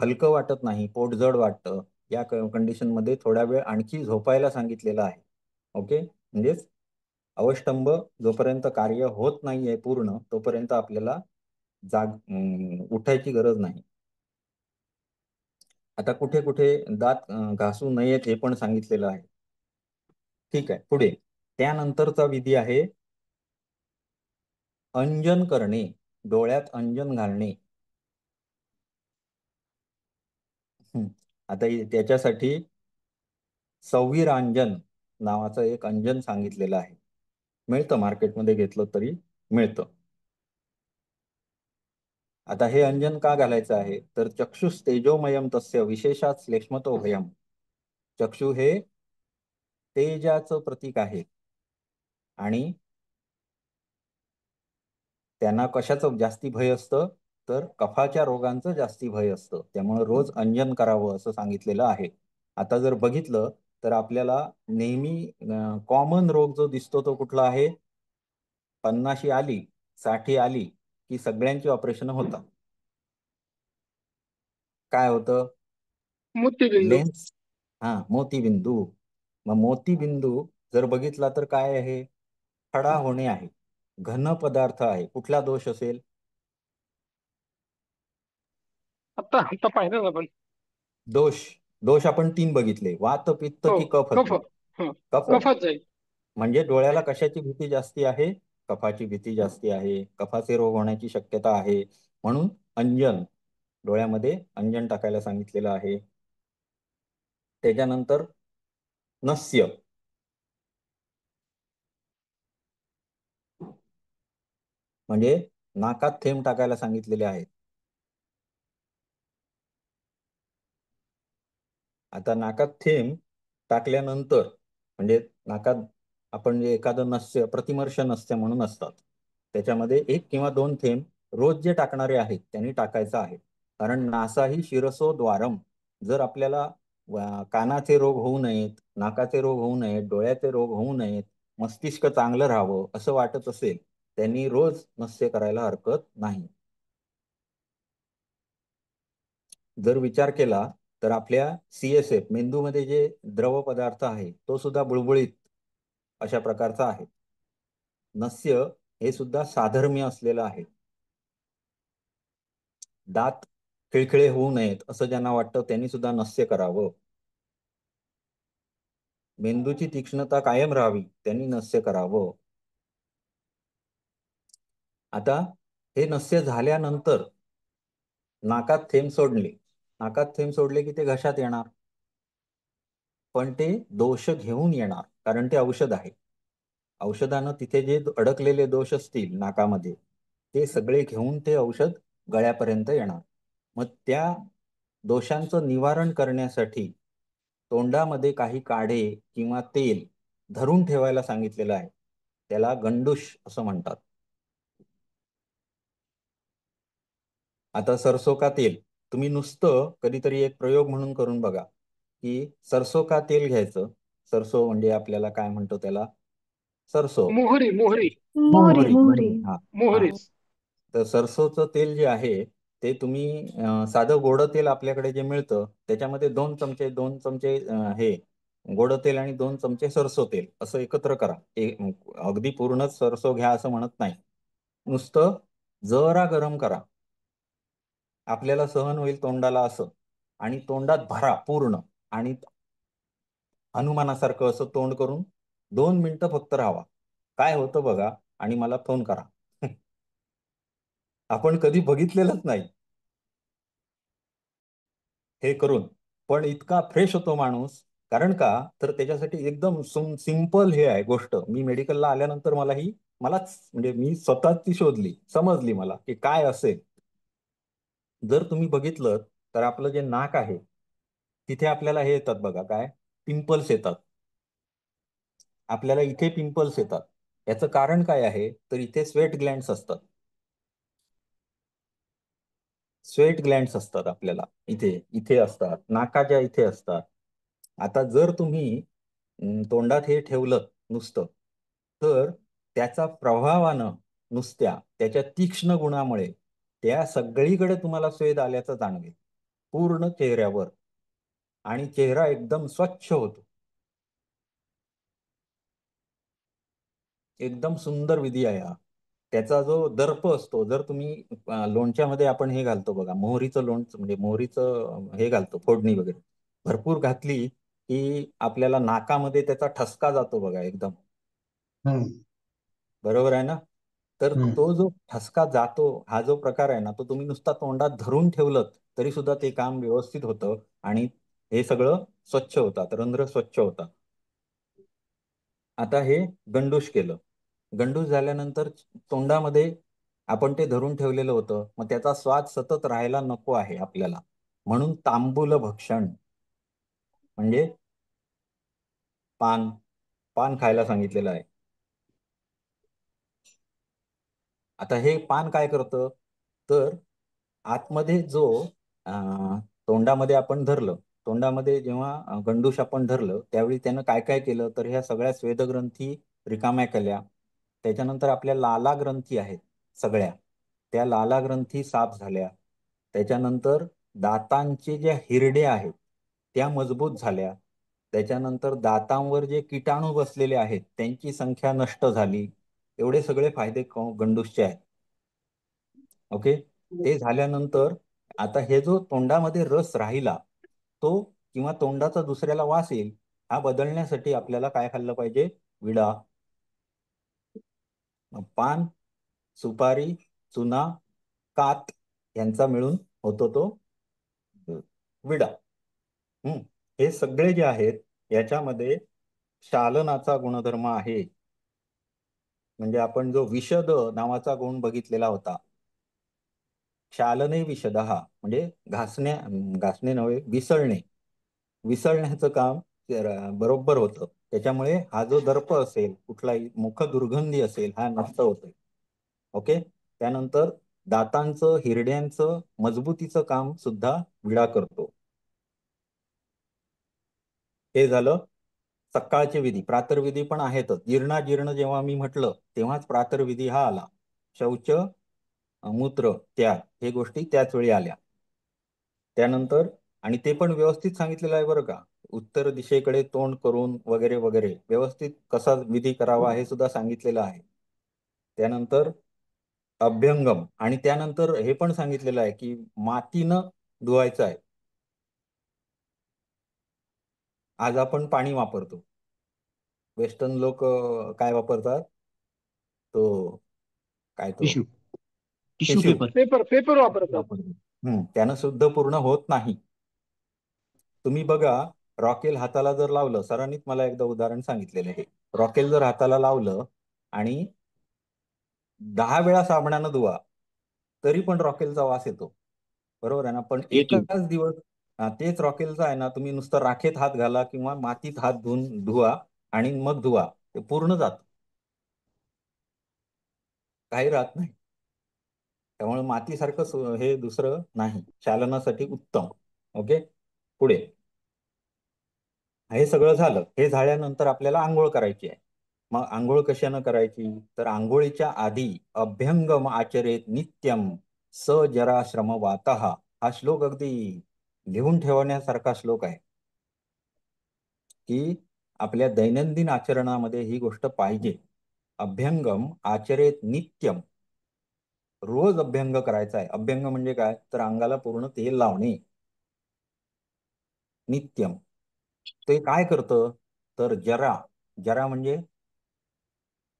A: हलकं वाटत नाही, पोट जड वाटतं. या कंडिशन मध्ये थोड्या वेळ आणखी झोपायला सांगितलेलं आहे. ओके, म्हणजेच अवष्टंब जोपर्यंत कार्य होत नाहीये पूर्ण तोपर्यंत आपल्याला उठायची गरज नाही. आता कुठे कुठे दात घासू नयेत हे पण सांगितलेलं आहे. ठीक आहे, पुढे त्यानंतरचा विधी आहे अंजन करणे, डोळ्यात अंजन घालणे. आता त्याच्यासाठी संविरांजन नावाचं एक अंजन सांगितलेलं आहे. मिळतं मार्केटमध्ये, घेतलं तरी मिळतं. आता हे अंजन का घालायचं आहे तर चक्षुष तेजोमयम तस्य विशेषात श्लेष्मतो भयम. चक्षु हे तेजाचं प्रतीक आहे आणि त्यांना कशाचं जास्ती भय असतं तर कफाच्या रोगांचं जास्ती भय असतं. त्यामुळे रोज अंजन करावं असं सांगितलेलं आहे. आता जर बघितलं तर आपल्याला नेहमी कॉमन रोग जो दिसतो तो कुठला आहे? 50 आली 60 आली की सगळ्यांची ऑपरेशन होतात. काय होतं?
B: मोतीबिंदू.
A: लेन्स. हा, मोतीबिंदू. मग मोतीबिंदू जर बघितला तर काय आहे? खडा होणे आहे, घन पदार्थ आहे. कुठला दोष असेल?
B: आता आता पाहिलं ना आपण.
A: दोष दोष आपण 3 बघितले, वात पित्त
B: हो,
A: की कफ
B: कफ.
A: असेल?
B: हा,
A: कफ.
B: कफात जाईल.
A: म्हणजे डोळ्याला कशाची भीती जास्ती आहे? कफाची भीती जास्ती आहे. कफाचे रोग होण्याची शक्यता आहे. म्हणून अंजन, डोळ्यामध्ये अंजन टाकायला सांगितलेलं आहे. त्याच्यानंतर नस्य, म्हणजे नाकात थेंब टाकायला सांगितलेले आहेत. आता नाकात थेंब टाकल्यानंतर म्हणजे नाकात आपण जे एखादं नस्य, प्रतिमर्श नस्य म्हणून असतात, त्याच्यामध्ये 1 किंवा 2 थेंब रोज जे टाकणारे आहेत त्यांनी टाकायचं आहे. कारण नासा ही शिरसो द्वारम. जर आपल्याला कानाचे रोग होऊ नयेत, नाकाचे रोग होऊ नयेत, डोळ्याचे रोग होऊ नयेत, मस्तिष्क चांगलं राहावं असं वाटत असेल त्यांनी रोज नस्य करायला हरकत नाही. जर विचार केला तर आपल्या CSF मेंदूमध्ये जे द्रव पदार्थ आहे तो सुद्धा बुळबुळीत अशा प्रकारचा आहे. नस्य हे सुद्धा साधर्म्य असलेलं आहे. दात खिळखिळे होऊ नयेत असं ज्यांना वाटतं त्यांनी सुद्धा नस्य करावं. मेंदूची तीक्ष्णता कायम राहावी त्यांनी नस्य करावं. आता हे नस्य झाल्यानंतर नाकात थेंब सोडले, नाकात थेंब सोडले की ते घशात येणार, पण ते दोष घेऊन येणार कारण ते औषध आहे. औषधानं तिथे जे अडकलेले दोष असतील नाकामध्ये ते सगळे घेऊन ते औषध गळ्यापर्यंत येणार. मग त्या दोषांचं निवारण करण्यासाठी तोंडामध्ये काही काढे किंवा तेल धरून ठेवायला सांगितलेलं आहे. त्याला गंडूश असं म्हणतात. आता सरसो का तेल तुम्ही नुसतं कधीतरी एक प्रयोग म्हणून करून बघा की सरसो का तेल घ्यायचं. सरसो म्हणजे आपल्याला काय म्हणतो त्याला? सरसो.
B: मोहरी, मोहरी.
D: मोहरी
A: मोहरी.
D: मोहरी.
A: हा. हा.
B: मोहरीच.
A: तर सरसोचं तेल जे आहे ते तुम्ही साधं गोडं तेल आपल्याकडे जे मिळतं त्याच्यामध्ये 2 चमचे 2 चमचे हे गोड तेल आणि 2 चमचे सरसो तेल असं एकत्र करा. अगदी पूर्णच सरसो घ्या असं म्हणत नाही. नुसतं जरा गरम करा, आपल्याला सहन होईल तोंडाला असं, आणि तोंडात भरा पूर्ण, आणि हनुमानासारखं असं तोंड करून 2 मिनिटं फक्त राहावा. काय होतं बघा आणि मला फोन करा. आपण कधी बघितलेलंच नाही हे करून, पण इतका फ्रेश होतो माणूस. कारण का, तर त्याच्यासाठी एकदम सिंपल हे आहे गोष्ट. मी मेडिकलला आल्यानंतर मलाच म्हणजे मी स्वतःच ती शोधली, समजली मला की काय असेल. जर तुम्ही बघितलं तर आपलं जे नाक आहे तिथे आपल्याला हे येतात बघा, काय पिंपल्स येतात. आपल्याला इथे पिंपल्स येतात. याचं कारण काय आहे, तर इथे स्वेट ग्लँड्स असतात. स्वेट ग्लँड्स असतात आपल्याला इथे इथे असतात, नाकाच्या इथे असतात. आता जर तुम्ही तोंडात हे ठेवलं नुसतं, तर त्याचा प्रभावानं, नुसत्या त्याच्या तीक्ष्ण गुणामुळे त्या सगळीकडे तुम्हाला स्वेद आल्याचं जाणवेल, पूर्ण चेहऱ्यावर, आणि चेहरा एकदम स्वच्छ होतो. एकदम सुंदर विधी आहे हा. त्याचा जो दर्प असतो, जर तुम्ही लोणच्यामध्ये आपण हे घालतो बघा, मोहरीचं लोणचं, म्हणजे मोहरीचं हे घालतो फोडणी वगैरे भरपूर घातली की आपल्याला नाकामध्ये त्याचा ठसका जातो बघा एकदम.
C: हम्म.
A: बरोबर आहे ना? तर
C: हम्म.
A: तो जो ठसका जातो, हा जो प्रकार आहे ना, तो तुम्ही नुसता तोंडात धरून ठेवलं तरी सुद्धा ते काम व्यवस्थित होतं, आणि हे सगळं स्वच्छ होतात, रंध्र स्वच्छ होतात. आता हे गंडूश केलं. गंडूश झाल्यानंतर तोंडामध्ये आपण ते धरून ठेवलेलं होतं, मग त्याचा स्वाद सतत राहायला नको आहे आपल्याला, म्हणून तांबूल भक्षण म्हणजे पान पान खायला सांगितलेलं आहे. आता हे पान काय करतं, तर आतमध्ये जो तोंडामध्ये आपण धरलं, तोंडामध्ये जेव्हा गंडूश आपण धरलं त्यावेळी त्यानं काय काय केलं, तर ह्या सगळ्या स्वेदग्रंथी रिकाम्या केल्या. त्याच्यानंतर आपल्या लाला ग्रंथी आहेत सगळ्या, त्या लाला ग्रंथी साफ झाल्या. त्याच्यानंतर दातांचे ज्या हिरड्या आहेत त्या मजबूत झाल्या. त्याच्यानंतर दातांवर जे किटाणू बसलेले आहेत त्यांची संख्या नष्ट झाली. एवढे सगळे फायदे गंडूसचे आहेत. ओके. ते झाल्यानंतर आता हे जो तोंडामध्ये रस राहिला तो, किंवा तोंडाचा दुसऱ्याला वास येईल, हा बदलण्यासाठी आपल्याला काय खाल्लं पाहिजे, विडा. पान, सुपारी, चुना, कात यांचा मिळून होतो तो विडा. हे सगळे जे आहेत याच्यामध्ये शालनाचा गुणधर्म आहे. म्हणजे आपण जो विशद नावाचा गुण बघितलेला होता, शालने विशद, हा म्हणजे घासणे नव्हे, विसळण्याचं काम बरोबर होतं. त्याच्यामुळे हा जो दर्प असेल, कुठलाही मुख दुर्गंधी असेल, हा नष्ट होतोय. ओके. त्यानंतर दातांचं, हिरड्यांचं मजबूतीचं काम सुद्धा विडा करतो. हे झालं सकाळचे विधी. प्रातर्विधी पण आहेतच. जीर्ण जेव्हा मी म्हटलं तेव्हाच प्रातर्विधी हा आला. शौच, मूत्र, त्याग हे गोष्टी त्याच वेळी आल्या. त्यानंतर, आणि ते पण व्यवस्थित सांगितलेलं आहे बरं का, उत्तर दिशेकडे तोंड करून वगैरे वगैरे व्यवस्थित कसा विधी करावा हे सुद्धा सांगितलेलं आहे. त्यानंतर अभ्यंगम, आणि त्यानंतर हे पण सांगितलेलं आहे की मातीनं धुवायचं आहे. आज आपण पाणी वापरतो, वेस्टर्न लोक काय वापरतात, तो काय तो
C: tissue tissue
A: tissue
C: paper.
B: Paper वापरतात.
A: वापरतो. त्यानं शुद्ध पूर्ण होत नाही. तुम्ही बघा, रॉकेल हाताला जर लावलं, सरांनीच मला एकदा उदाहरण सांगितलेलं आहे, रॉकेल जर हाताला लावलं आणि 10 वेळा साबणानं धुवा तरी पण रॉकेलचा वास येतो. बरोबर आहे ना? पण
C: येतोय.
A: एकाच दिवस तेच रॉकेलचा आहे ना, तुम्ही नुसतं राखेत हात घाला किंवा मातीत हात धुवा आणि मग धुवा, ते पूर्ण जात, काही राहत नाही. त्यामुळे मातीसारखं हे दुसरं नाही, शालनासाठी उत्तम. ओके. पुढे हे सगळं झालं. हे झाल्यानंतर आपल्याला आंघोळ करायची आहे. मग आंघोळ कशानं करायची, तर आंघोळीच्या आधी अभ्यंगम आचरेत नित्यम स जरा श्रम वातः, हा श्लोक अगदी लिहून ठेवण्यासारखा श्लोक आहे. की आपल्या दैनंदिन आचरणामध्ये ही गोष्ट पाहिजे. अभ्यंगम आचरेत नित्यम. रोज अभ्यंग करायचा आहे. अभ्यंग म्हणजे काय, तर अंगाला पूर्ण तेल लावणे. नित्यम. ते काय करतं, तर जरा, जरा म्हणजे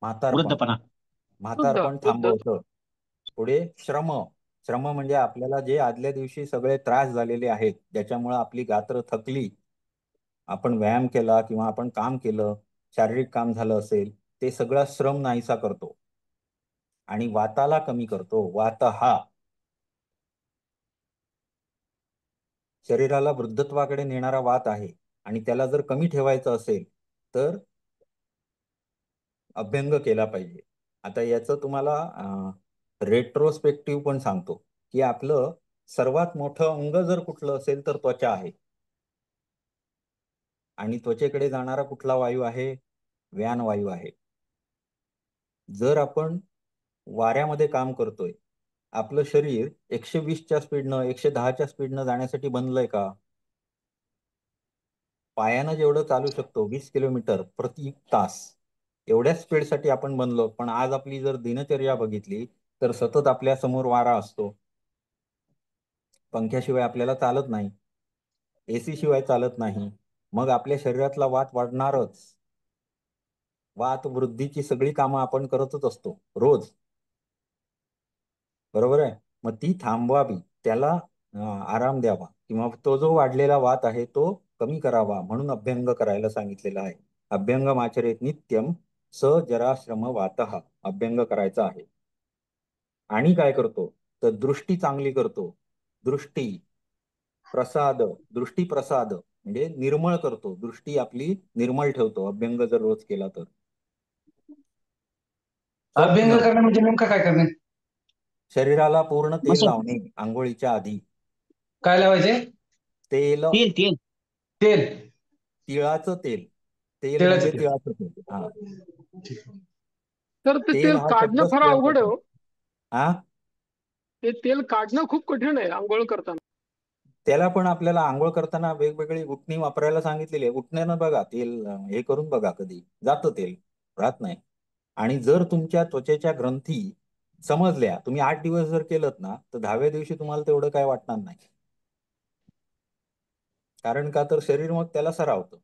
A: म्हातारपण.
C: वृद्धपणा.
B: वृद्ध
A: म्हातारपण
B: वृद्ध
A: थांबवतं. पुढे श्रम. श्रम म्हणजे आपल्याला जे आदल्या दिवशी सगळे त्रास झालेले आहेत, ज्याच्यामुळे आपली गात्र थकली, आपण व्यायाम केला किंवा आपण काम केलं, शारीरिक काम झालं असेल, ते सगळा श्रम नाहीसा करतो. आणि वाताला कमी करतो. वात हा शरीराला वृद्धत्वाकडे नेणारा वात आहे, आणि त्याला जर कमी ठेवायचं असेल तर अभ्यंग केला पाहिजे. आता याचं तुम्हाला रेट्रोस्पेक्टिव्ह पण सांगतो, की आपलं सर्वात मोठं अंग जर कुठलं असेल तर त्वचा आहे. आणि त्वचेकडे जाणारा कुठला वायू आहे, व्यान वायू आहे. जर आपण वाऱ्यामध्ये काम करतोय, आपलं शरीर 120च्या स्पीडनं 110च्या स्पीडनं जाण्यासाठी बनलंय का? पायानं जेवढं चालू शकतो 20 किलोमीटर प्रति तास, एवढ्या स्पीडसाठी आपण बनलो. पण आज आपली जर दिनचर्या बघितली तर सतत आपल्या समोर वारा असतो. पंख्याशिवाय आपल्याला चालत नाही, एसी शिवाय चालत नाही. मग आपल्या शरीरातला वात वाढणारच. वात वृद्धीची सगळी कामं आपण करतच असतो रोज, बरोबर आहे. मग ती थांबवावी, त्याला आराम द्यावा, किंवा तो जो वाढलेला वात आहे तो कमी करावा, म्हणून अभ्यंग करायला सांगितलेला आहे. अभ्यंगम आचरेत नित्यम स जराश्रम वातः. अभ्यंग करायचा आहे. आणि काय करतो, तर दृष्टी चांगली करतो. दृष्टी प्रसाद. दृष्टी प्रसाद म्हणजे निर्मळ करतो. दृष्टी आपली निर्मळ ठेवतो अभ्यंग जर रोज केला तर.
C: अभ्यंग
A: स्वप्न.
C: करणे म्हणजे नेमकं काय करणे?
A: शरीराला पूर्ण तेल
C: मसाज.
A: लावणे आंघोळीच्या आधी.
C: काय लावायचे?
A: तेल.
C: तेल तेल. तेल.
A: तिळाचं तेल. तेल
C: तिळाचं
A: म्हणजे
C: तेल.
A: तिळाचं तेल. हा.
B: तर ते
A: तेल
B: तेल
A: हा
B: काढणं
A: शब्दच
B: फार अवघड आहे
A: तिळापासून.
B: हो.
A: हा.
B: ते तेल काढणं खूप कठीण आहे आंघोळ करताना.
A: त्याला पण आपल्याला आंघोळ करताना वेगवेगळी उटणी वापरायला सांगितलेली आहे. उटण्यानं बघा तेल हे करून बघा, कधी जातं तेल, राहत नाही. आणि जर तुमच्या त्वचेच्या ग्रंथी समजल्या, तुम्ही 8 दिवस जर केलं ना, तर 10व्या दिवशी तुम्हाला तेवढं काय वाटणार नाही. कारण का, तर शरीर मग त्याला सरावतं.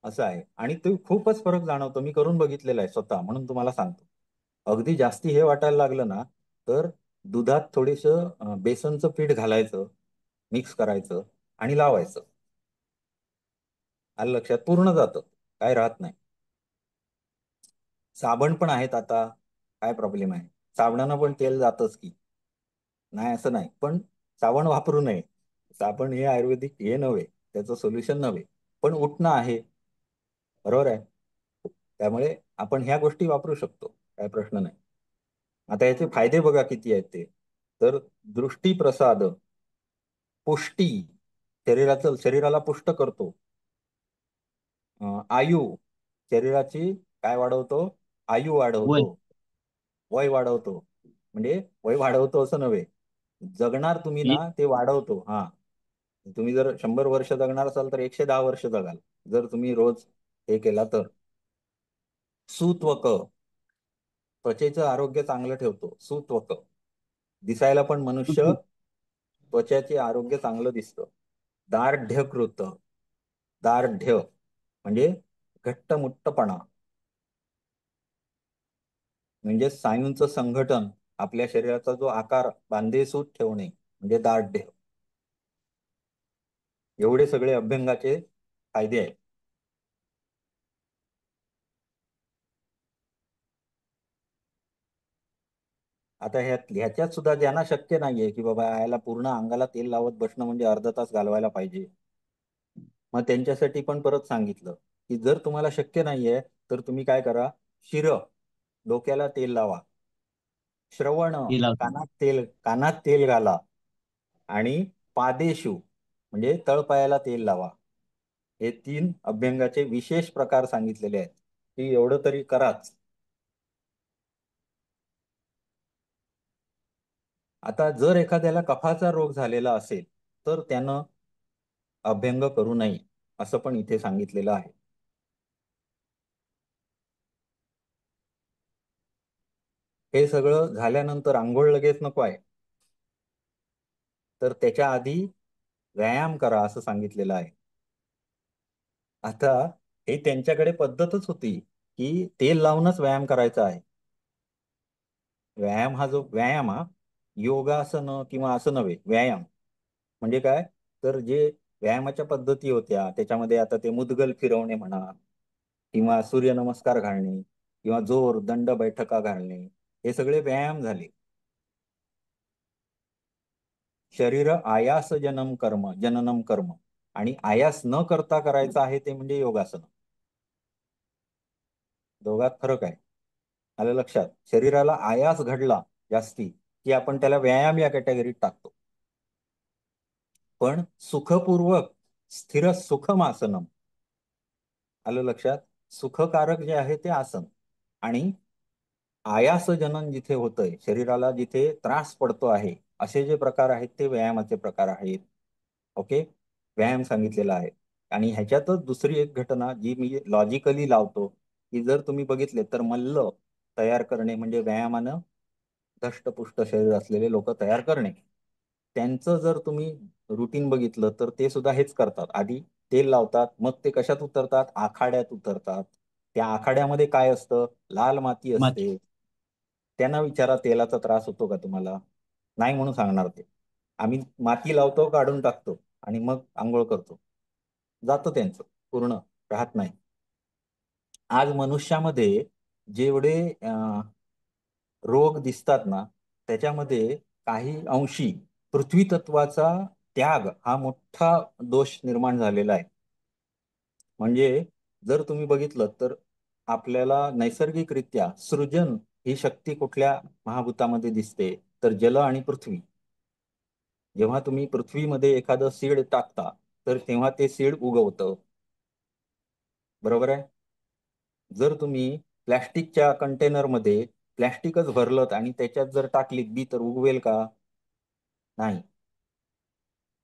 A: असं आहे. आणि ते खूपच फरक जाणवतो. मी करून बघितलेला आहे स्वतः, म्हणून तुम्हाला सांगतो. अगदी जास्ती हे वाटायला लागलं ना, तर दुधात थोडेस बेसनचं पीठ घालायचं, मिक्स करायचं आणि लावायचं. आलं लक्षात? पूर्ण जातं, काय राहत नाही. साबण पण आहेत आता, काय प्रॉब्लेम आहे? साबणानं पण तेल जातच की, नाही असं नाही, पण साबण वापरू नये. साबण हे आयुर्वेदिक हे नव्हे, त्याचं सोल्युशन नव्हे. पण उठणं आहे, बरोबर आहे. त्यामुळे आपण ह्या गोष्टी वापरू शकतो, काय प्रश्न नाही. आता याचे फायदे बघा किती आहेत ते. तर दृष्टी प्रसाद, पुष्टी, शरीराला पुष्ट करतो. आयु, शरीराची काय वाढवतो, आयु
C: वय.
A: वाढवतो. वय वाढवतो, म्हणजे वय वाढवतो असं नव्हे, जगणार तुम्ही
C: म्हणजे
A: ना ते वाढवतो. हा. तुम्ही जर 100 वर्ष जगणार असाल तर 110 वर्ष जगाल, जर तुम्ही रोज हे केला तर. सुत्वक, त्वचेचं आरोग्य चांगलं ठेवतो. सुत्वक, दिसायला पण मनुष्य त्वचेचे आरोग्य चांगलं दिसतं. दार्ढ्यकृत, दार्ढ्य म्हणजे घट्टमुट्टपणा, म्हणजे स्नायूंचं संघटन, आपल्या शरीराचा जो आकार बांधेसूद ठेवणे म्हणजे दार्ढ्य. एवढे सगळे अभ्यंगाचे फायदे आहेत. आता ह्याच्यात सुद्धा ज्यांना शक्य नाहीये की बाबा याला पूर्ण अंगाला तेल लावत बसणं म्हणजे अर्धा तास घालवायला पाहिजे, मग त्यांच्यासाठी पण परत सांगितलं की जर तुम्हाला शक्य नाहीये तर तुम्ही काय करा, शिर, डोक्याला तेल लावा. श्रवण,
C: हे लावतो.
A: कानात तेल घाला. आणि पादेशु म्हणजे तळपायाला तेल लावा. हे 3 अभ्यंगाचे विशेष प्रकार सांगितलेले आहेत, की एवढं तरी कराच. आता जर एखाद्याला कफाचा रोग झालेला असेल तर त्यानं अभ्यंग करू नये. असं पण इथे सांगितलेलं आहे. हे सगळं झाल्यानंतर आंघोळ लगेच नको आहे, तर त्याच्या आधी व्यायाम करा असं सांगितलेलं आहे. आता हे त्यांच्याकडे पद्धतच होती की तेल लावूनच व्यायाम करायचा आहे. व्यायाम हा योगासन किंवा असं नव्हे, व्यायाम म्हणजे काय, तर जे व्यायामाच्या पद्धती होत्या त्याच्यामध्ये आता ते मुदगल फिरवणे म्हणा, किंवा सूर्यनमस्कार घालणे, किंवा जोर दंड बैठका घालणे, हे सगळे व्यायाम झाले. शरीर आयास जननम कर्म, आणि आयास न करता करायचं आहे ते म्हणजे योगासन. दोघात फरक आहे, आलं लक्षात. शरीराला आयास घडला जास्ती की आपण त्याला व्यायाम या कॅटेगरीत टाकतो. पण सुखपूर्वक स्थिर सुखम आसनम, आलं लक्षात. सुखकारक जे आहे ते आसन, आणि आयास जनन जिथे होतंय, शरीराला जिथे त्रास पडतो आहे, असे जे प्रकार आहेत ते व्यायामाचे प्रकार आहेत. ओके, व्यायाम सांगितलेला आहे. आणि ह्याच्यातच दुसरी एक घटना जी मी लॉजिकली लावतो, की जर तुम्ही बघितले तर मल्ल तयार करणे म्हणजे व्यायामानं धष्टपुष्ट शरीर असलेले लोक तयार करणे, त्यांचं जर तुम्ही रुटीन बघितलं तर ते सुद्धा हेच करतात. आधी तेल लावतात, मग ते कशात उतरतात, आखाड्यात उतरतात. त्या आखाड्यामध्ये काय असतं, लाल माती
C: माती.
A: असते. त्यांना विचारा तेलाचा त्रास होतो का तुम्हाला, नाही म्हणून सांगणार ते. आम्ही माती लावतो, काढून टाकतो, आणि मग आंघोळ करतो, जातं त्यांचं पूर्ण, राहत नाही. आज मनुष्यामध्ये जेवढे रोग दिसतात ना, त्याच्यामध्ये काही अंशी पृथ्वी तत्वाचा त्याग हा मोठा दोष निर्माण झालेला आहे. म्हणजे जर तुम्ही बघितलं तर आपल्याला नैसर्गिकरित्या सृजन ही शक्ती कुठल्या महाभूतामध्ये दिसते, तर जल आणि पृथ्वी. जेव्हा तुम्ही पृथ्वीमध्ये एखादं सीड टाकता तर तेव्हा ते सीड उगवतं, बरोबर आहे. जर तुम्ही प्लॅस्टिकच्या कंटेनरमध्ये प्लॅस्टिकच भरलं आणि त्याच्यात जर टाकलीत बी तर उगवेल का, नाही.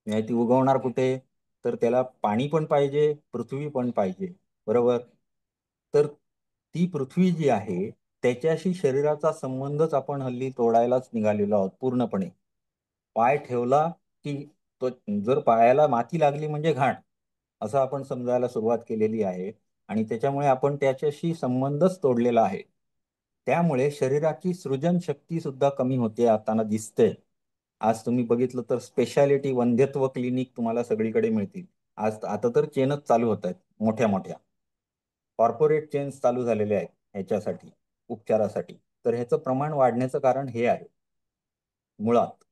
A: नाही, ती उगवणार कुठे, तर त्याला पाणी पण पाहिजे, पृथ्वी पण पाहिजे, बरोबर. तर ती पृथ्वी जी आहे त्याच्याशी शरीराचा संबंधच आपण हल्ली तोडायलाच निघालेलो आहोत पूर्णपणे. पाय ठेवला की तो, जर पायाला माती लागली म्हणजे घाण, असं आपण समजायला सुरुवात केलेली आहे. आणि त्याच्यामुळे आपण त्याच्याशी संबंधच तोडलेला आहे. त्यामुळे शरीराची सृजन शक्ती सुद्धा कमी होते आता दिसते. आज तुम्ही बघितलं तर स्पेशालिटी वंध्यत्व क्लिनिक तुम्हाला सगळीकडे मिळतील. आज आता तर चेनच चालू होत आहेत, मोठ्या मोठ्या कॉर्पोरेट चेन्स चालू झालेले आहेत ह्याच्यासाठी, उपचारासाठी. तर ह्याचं प्रमाण वाढण्याचं कारण हे आहे. मुळात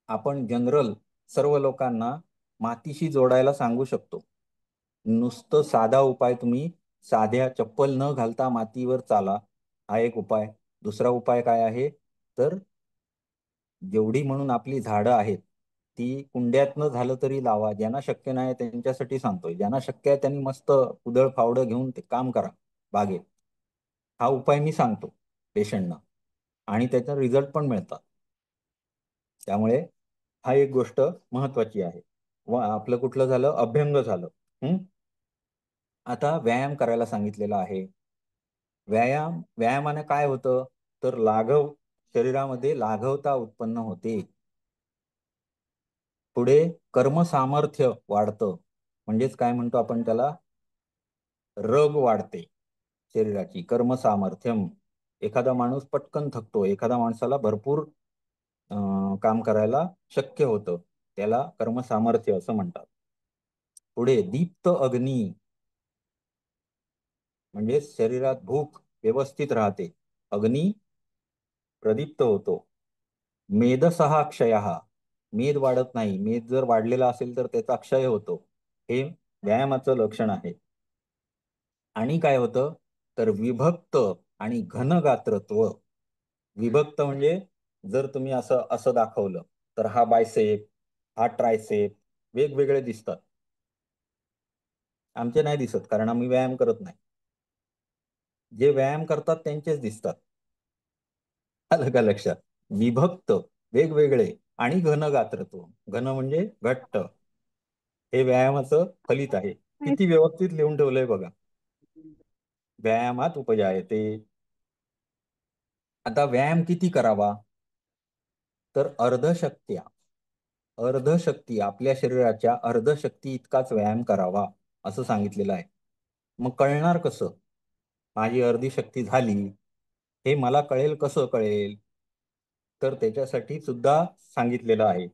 A: आपण जनरल सर्व लोकांना मातीशी जोडायला सांगू शकतो. नुसतं साधा उपाय, तुम्ही साध्या चप्पल न घालता मातीवर चाला, हा एक उपाय. दुसरा उपाय काय आहे, तर जेवढी म्हणून आपली झाडं आहेत ती कुंड्यातनं झालं तरी लावा. ज्यांना शक्य नाही त्यांच्यासाठी सांगतोय, ज्यांना शक्य आहे त्यांनी मस्त कुदळ फावडं घेऊन ते काम करा बागेत. हा उपाय मी सांगतो पेशंटना, आणि त्याचा रिझल्ट पण मिळतात. त्यामुळे हा एक गोष्ट महत्वाची आहे. व आपलं कुठलं झालं, अभ्यंग झालं. आता व्यायाम करायला सांगितलेला आहे. व्यायामाने काय होतं, तर शरीरामध्ये लाघवता उत्पन्न होते. पुढे कर्म सामर्थ्य वाढतं, म्हणजेच काय म्हणतो आपण त्याला, रग वाढते शरीराची, कर्म सामर्थ्यम. एखादा माणूस पटकन थकतो, एखाद्या माणसाला भरपूर काम करायला शक्य होतं, त्याला कर्म सामर्थ्य असं म्हणतात. पुढे दीप्त अग्नी, म्हणजे शरीरात भूक व्यवस्थित राहते, अग्नी प्रदीप्त होतो. मेदसहा क्षयः, मेद वाढत नाही, मेद जर वाढलेला असेल तर त्याचा क्षय होतो. हे व्यायामाचं लक्षण आहे. आणि काय होतं, तर विभक्त आणि घनगात्रत्व. विभक्त म्हणजे जर तुम्ही असं असं दाखवलं तर हा बायसेप, हा ट्रायसेप वेगवेगळे दिसतात. आमचे नाही दिसत कारण आम्ही व्यायाम करत नाही. जे व्यायाम करतात त्यांचेच दिसतात, आलं का लक्षात. विभक्त, वेगवेगळे, आणि घनगात्रत्व. घन म्हणजे घट्ट, हे व्यायामाचं फलित आहे. किती व्यवस्थित लिहून ठेवलंय बघा. व्यायामात उपजायते. आता व्यायाम किती करावा, तर अर्धशक्ती आपल्या शरीराच्या अर्धशक्ती इतकाच व्यायाम करावा असं सांगितलेलं आहे. मग कळणार कसं माझी अर्धी शक्ती झाली, हे मला कळेल कसं कळेल, तर त्याच्यासाठी सुद्धा सांगितलेलं आहे.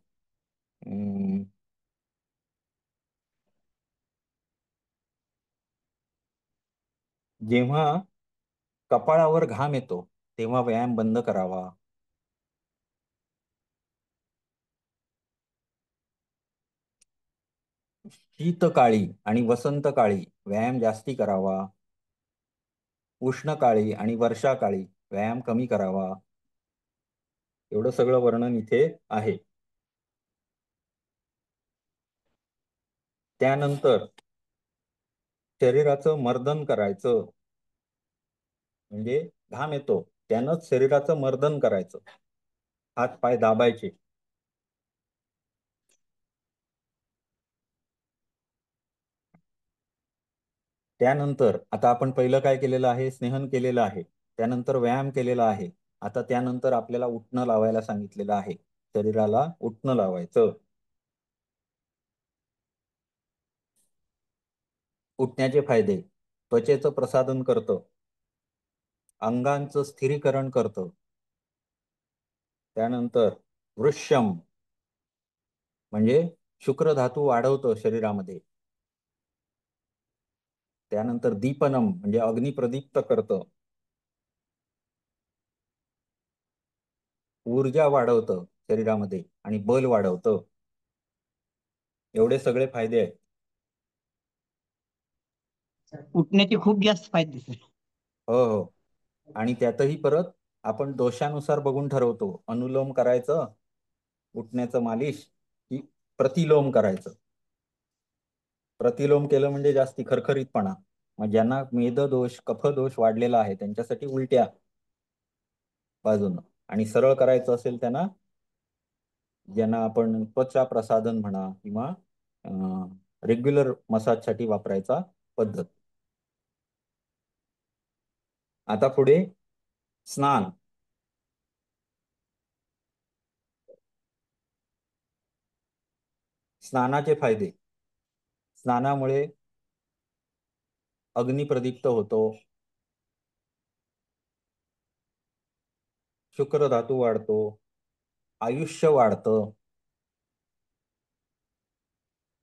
A: जेव्हा कपाळावर घाम येतो तेव्हा व्यायाम बंद करावा. शीतकाळी आणि वसंतकाळी व्यायाम जास्ती करावा. उष्णकाळी आणि वर्षाकाळी व्यायाम कमी करावा. एवढं सगळं वर्णन इथे आहे. त्यानंतर शरीराचं मर्दन करायचं, म्हणजे घाम येतो त्यानंच शरीराचं मर्दन करायचं, हात पाय दाबायचे. त्यानंतर आता आपण पहिलं काय केलेलं आहे, स्नेहन केलेलं आहे, त्यानंतर व्यायाम केलेला आहे. आता त्यानंतर आपल्याला उठणं लावायला सांगितलेलं आहे. शरीराला उठणं लावायचं. उठण्याचे फायदे: त्वचेचं प्रसाधन करतं, अंगांचं स्थिरीकरण करतं. त्यानंतर वृश्यम म्हणजे शुक्र धातू वाढवतं शरीरामध्ये. त्यानंतर दीपनम म्हणजे अग्नी प्रदीप्त करतं. ऊर्जा वाढवतं शरीरामध्ये आणि बल वाढवतं. एवढे सगळे फायदे आहेत.
D: उठण्याचे खूप जास्त फायदे सर.
A: हो हो. आणि त्यातही परत आपण दोषानुसार बघून ठरवतो, अनुलोम करायचं, उठण्याचं मालिश, की प्रतिलोम करायचं. प्रतिलोम केलं म्हणजे जास्ती खरखरीतपणा. मग ज्यांना मेददोष कफदोष वाढलेला आहे त्यांच्यासाठी उलट्या बाजूनं, आणि सरळ करायचं असेल त्यांना, ज्यांना आपण त्वचा प्रसाधन म्हणा किंवा रेग्युलर मसाजसाठी वापरायचा पद्धत. आता पुढे स्नान. स्नानाचे फायदे: स्नानामुळे अग्नी प्रदीप्त होतो, शुक्र धातू वाढतो, आयुष्य वाढतं,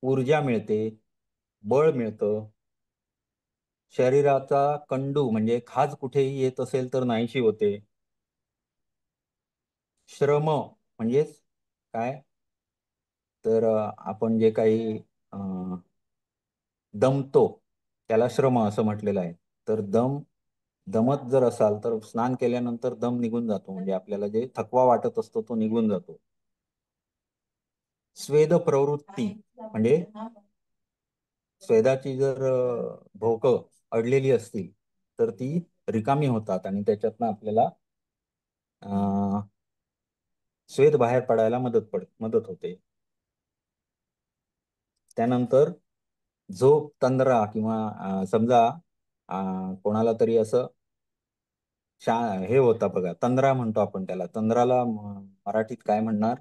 A: ऊर्जा मिळते, बळ मिळतं, शरीराचा कंडू म्हणजे खाज कुठेही येत असेल तर नाहीशी होते. श्रम म्हणजेच काय, तर आपण जे काही दमतो त्याला श्रम असं म्हटलेलं आहे. तर दमत जर असाल तर स्नान केल्यानंतर दम निघून जातो, म्हणजे आपल्याला जे थकवा वाटत असतो तो निघून जातो. स्वेद प्रवृत्ती म्हणजे स्वेदाची जर भोकं अडलेली असतील तर ती रिकामी होतात आणि त्याच्यातनं आपल्याला स्वेद बाहेर पडायला मदत होते. त्यानंतर झोप, तंद्रा किंवा समजा कोणाला तरी असं हे होता बघा, तंद्रा म्हणतो आपण त्याला. तंद्राला मराठीत काय म्हणणार?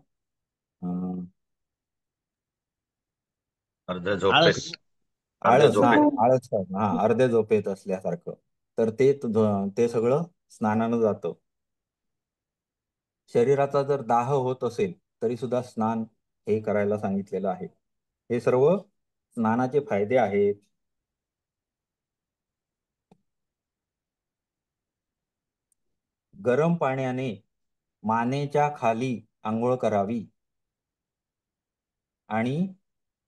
E: अर्ध्या झोपेत.
D: आळस.
E: अर्ध्या
A: आळस. हा,
E: झोपेत.
A: आळस. हा, अर्ध्या झोपेत असल्यासारखं. तर ते सगळं स्नानानं जातं. शरीराचा जर दाह होत असेल तरी सुद्धा स्नान हे करायला सांगितलेलं आहे. हे सर्व स्नानाचे फायदे आहेत. गरम पाण्याने मानेच्या खाली आंघोळ करावी आणि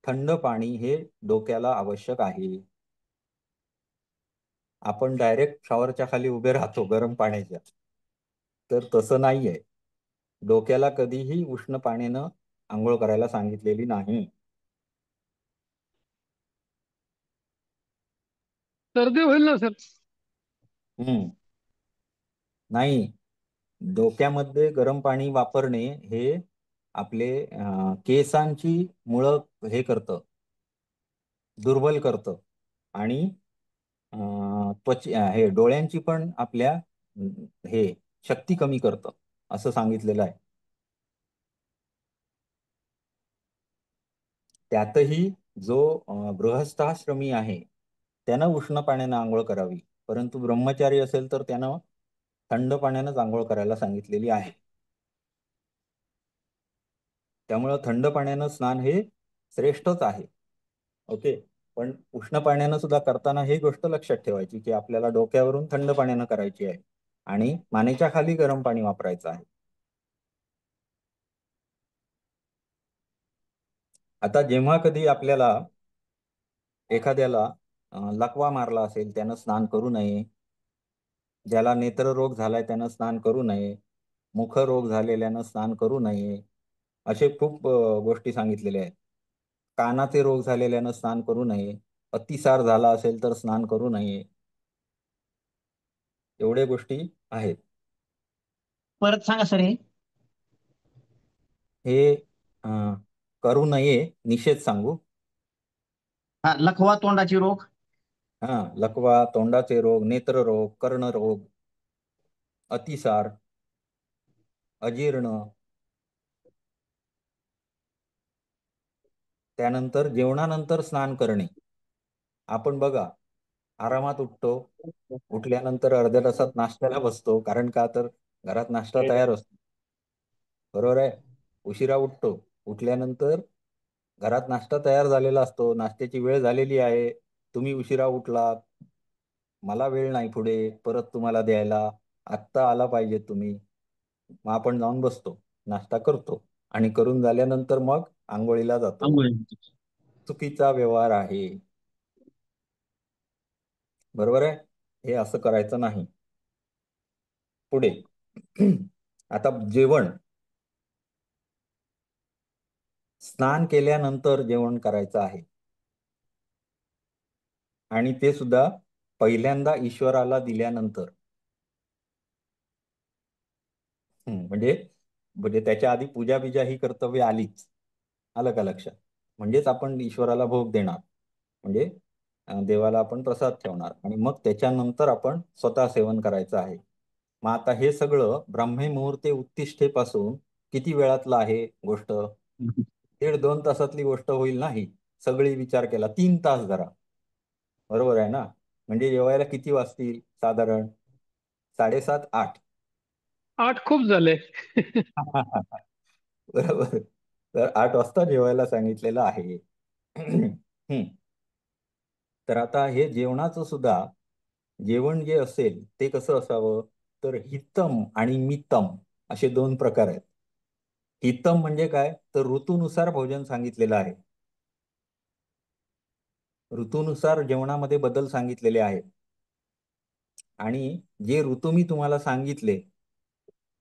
A: थंड पाणी हे डोक्याला आवश्यक आहे. आपण डायरेक्ट शॉवरच्या खाली उभे राहतो गरम पाण्याच्या, तर तसं नाहीये. डोक्याला कधीही उष्ण पाण्यानं आंघोळ करायला सांगितलेली नाही.
B: सर्दी होईल ना सर?
A: नाही, डोक्यामध्ये गरम पाणी वापरणे हे आपले केसांची मुळं हे करतं, दुर्बल करतं आणि हे डोळ्यांची पण आपल्या हे शक्ती कमी करतं असं सांगितलेलं आहे. त्यातही जो गृहस्थाश्रमी आहे त्यानं उष्ण पाण्यानं आंघोळ करावी, परंतु ब्रह्मचारी असेल तर त्यानं थंड पाण्यानंच आंघोळ करायला सांगितलेली आहे. त्यामुळं थंड पाण्यानं स्नान हे श्रेष्ठच आहे. ओके, पण उष्ण पाण्यानं सुद्धा करताना ही गोष्ट लक्षात ठेवायची की आपल्याला डोक्यावरून थंड पाण्यानं करायची आहे आणि मानेच्या खाली गरम पाणी वापरायचं आहे. आता जेव्हा कधी आपल्याला एखाद्याला लकवा मारला असेल त्यानं स्नान करू नये, ज्याला नेत्ररोग झालाय त्यानं स्नान करू नये, मुखरोग झालेल्यानं स्नान करू नये, असे खूप गोष्टी सांगितलेल्या आहेत. कानाचे रोग झालेल्यानं स्नान करू नये, अतिसार झाला असेल तर स्नान करू नये, एवढ्या गोष्टी आहेत.
D: परत सांगा सर हे.
A: हे करू नये निषेध सांगू.
D: हा, लकवा तोंडाचे रोग.
A: लकवा, तोंडाचे रोग, नेत्ररोग, कर्णरोग, अतिसार, अजीर्ण, त्यानंतर जेवणानंतर स्नान करणे. आपण बघा आरामात उठतो, उठल्यानंतर अर्ध्या तासात नाश्त्याला बसतो, कारण का तर घरात नाश्ता तयार असतो, बरोबर आहे. उशिरा उठतो, उठल्यानंतर घरात नाश्ता तयार झालेला असतो, नाश्त्याची वेळ झालेली आहे, तुम्ही उशिरा उठलात, मला वेळ नाही पुढे परत तुम्हाला द्यायला, आत्ता आला पाहिजे तुम्ही, मग आपण जाऊन बसतो, नाश्ता करतो आणि करून झाल्यानंतर मग आंघोळीला जातो.
D: आंघोळ.
A: चुकीचा व्यवहार आहे, बरोबर आहे. हे असं करायचं नाही. पुढे आता जेवण, स्नान केल्यानंतर जेवण करायचं आहे आणि ते सुद्धा पहिल्यांदा ईश्वराला दिल्यानंतर. म्हणजे म्हणजे त्याच्या आधी पूजा बिजा ही कर्तव्य आलीच, आलं का लक्षात. म्हणजेच आपण ईश्वराला भोग देणार, म्हणजे देवाला आपण प्रसाद ठेवणार आणि मग त्याच्यानंतर आपण स्वतः सेवन करायचं आहे. मग आता हे सगळं ब्राह्मी मुहूर्ते उत्तिष्ठेपासून किती वेळातलं आहे गोष्ट? 1.5-2 तासातली गोष्ट होईल नाही, सगळी विचार केला 3 तास धरा, बरोबर आहे ना. म्हणजे जेवायला किती वाजतील साधारण? 7:30, 8.
B: 8 खूप झाले.
A: बरोबर, तर 8 वाजता जेवायला सांगितलेलं आहे. तर आता हे जेवणाचं सुद्धा जेवण जे असेल ते कसं असावं, तर हितम आणि मितम असे 2 प्रकार आहेत. हितम म्हणजे काय, तर ऋतूनुसार भोजन सांगितलेलं आहे. ऋतूनुसार जेवणामध्ये बदल सांगितलेले आहेत आणि जे ऋतू मी तुम्हाला सांगितले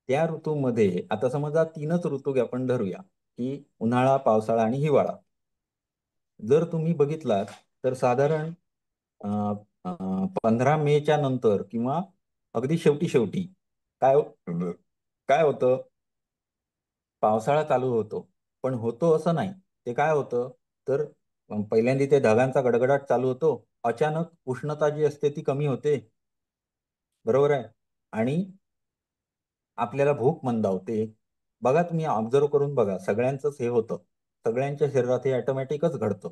A: त्या ऋतूमध्ये, आता समजा 3च ऋतू आपण धरूया की उन्हाळा, पावसाळा आणि हिवाळा. जर तुम्ही बघितलात तर साधारण 15 मेच्या नंतर किंवा अगदी शेवटी शेवटी काय काय होतं, पावसाळा चालू होतो. पण होतो असं नाही, ते काय होतं, तर पहिल्यांदा ते ढगांचा गडगडाट चालू होतो, अचानक उष्णता जी असते ती कमी होते, बरोबर आहे. आणि आपल्याला भूक मंदावते. बघा तुम्ही ऑब्झर्व करून बघा, सगळ्यांचंच हे होतं, सगळ्यांच्या शरीरात हे ऑटोमॅटिकच घडतं.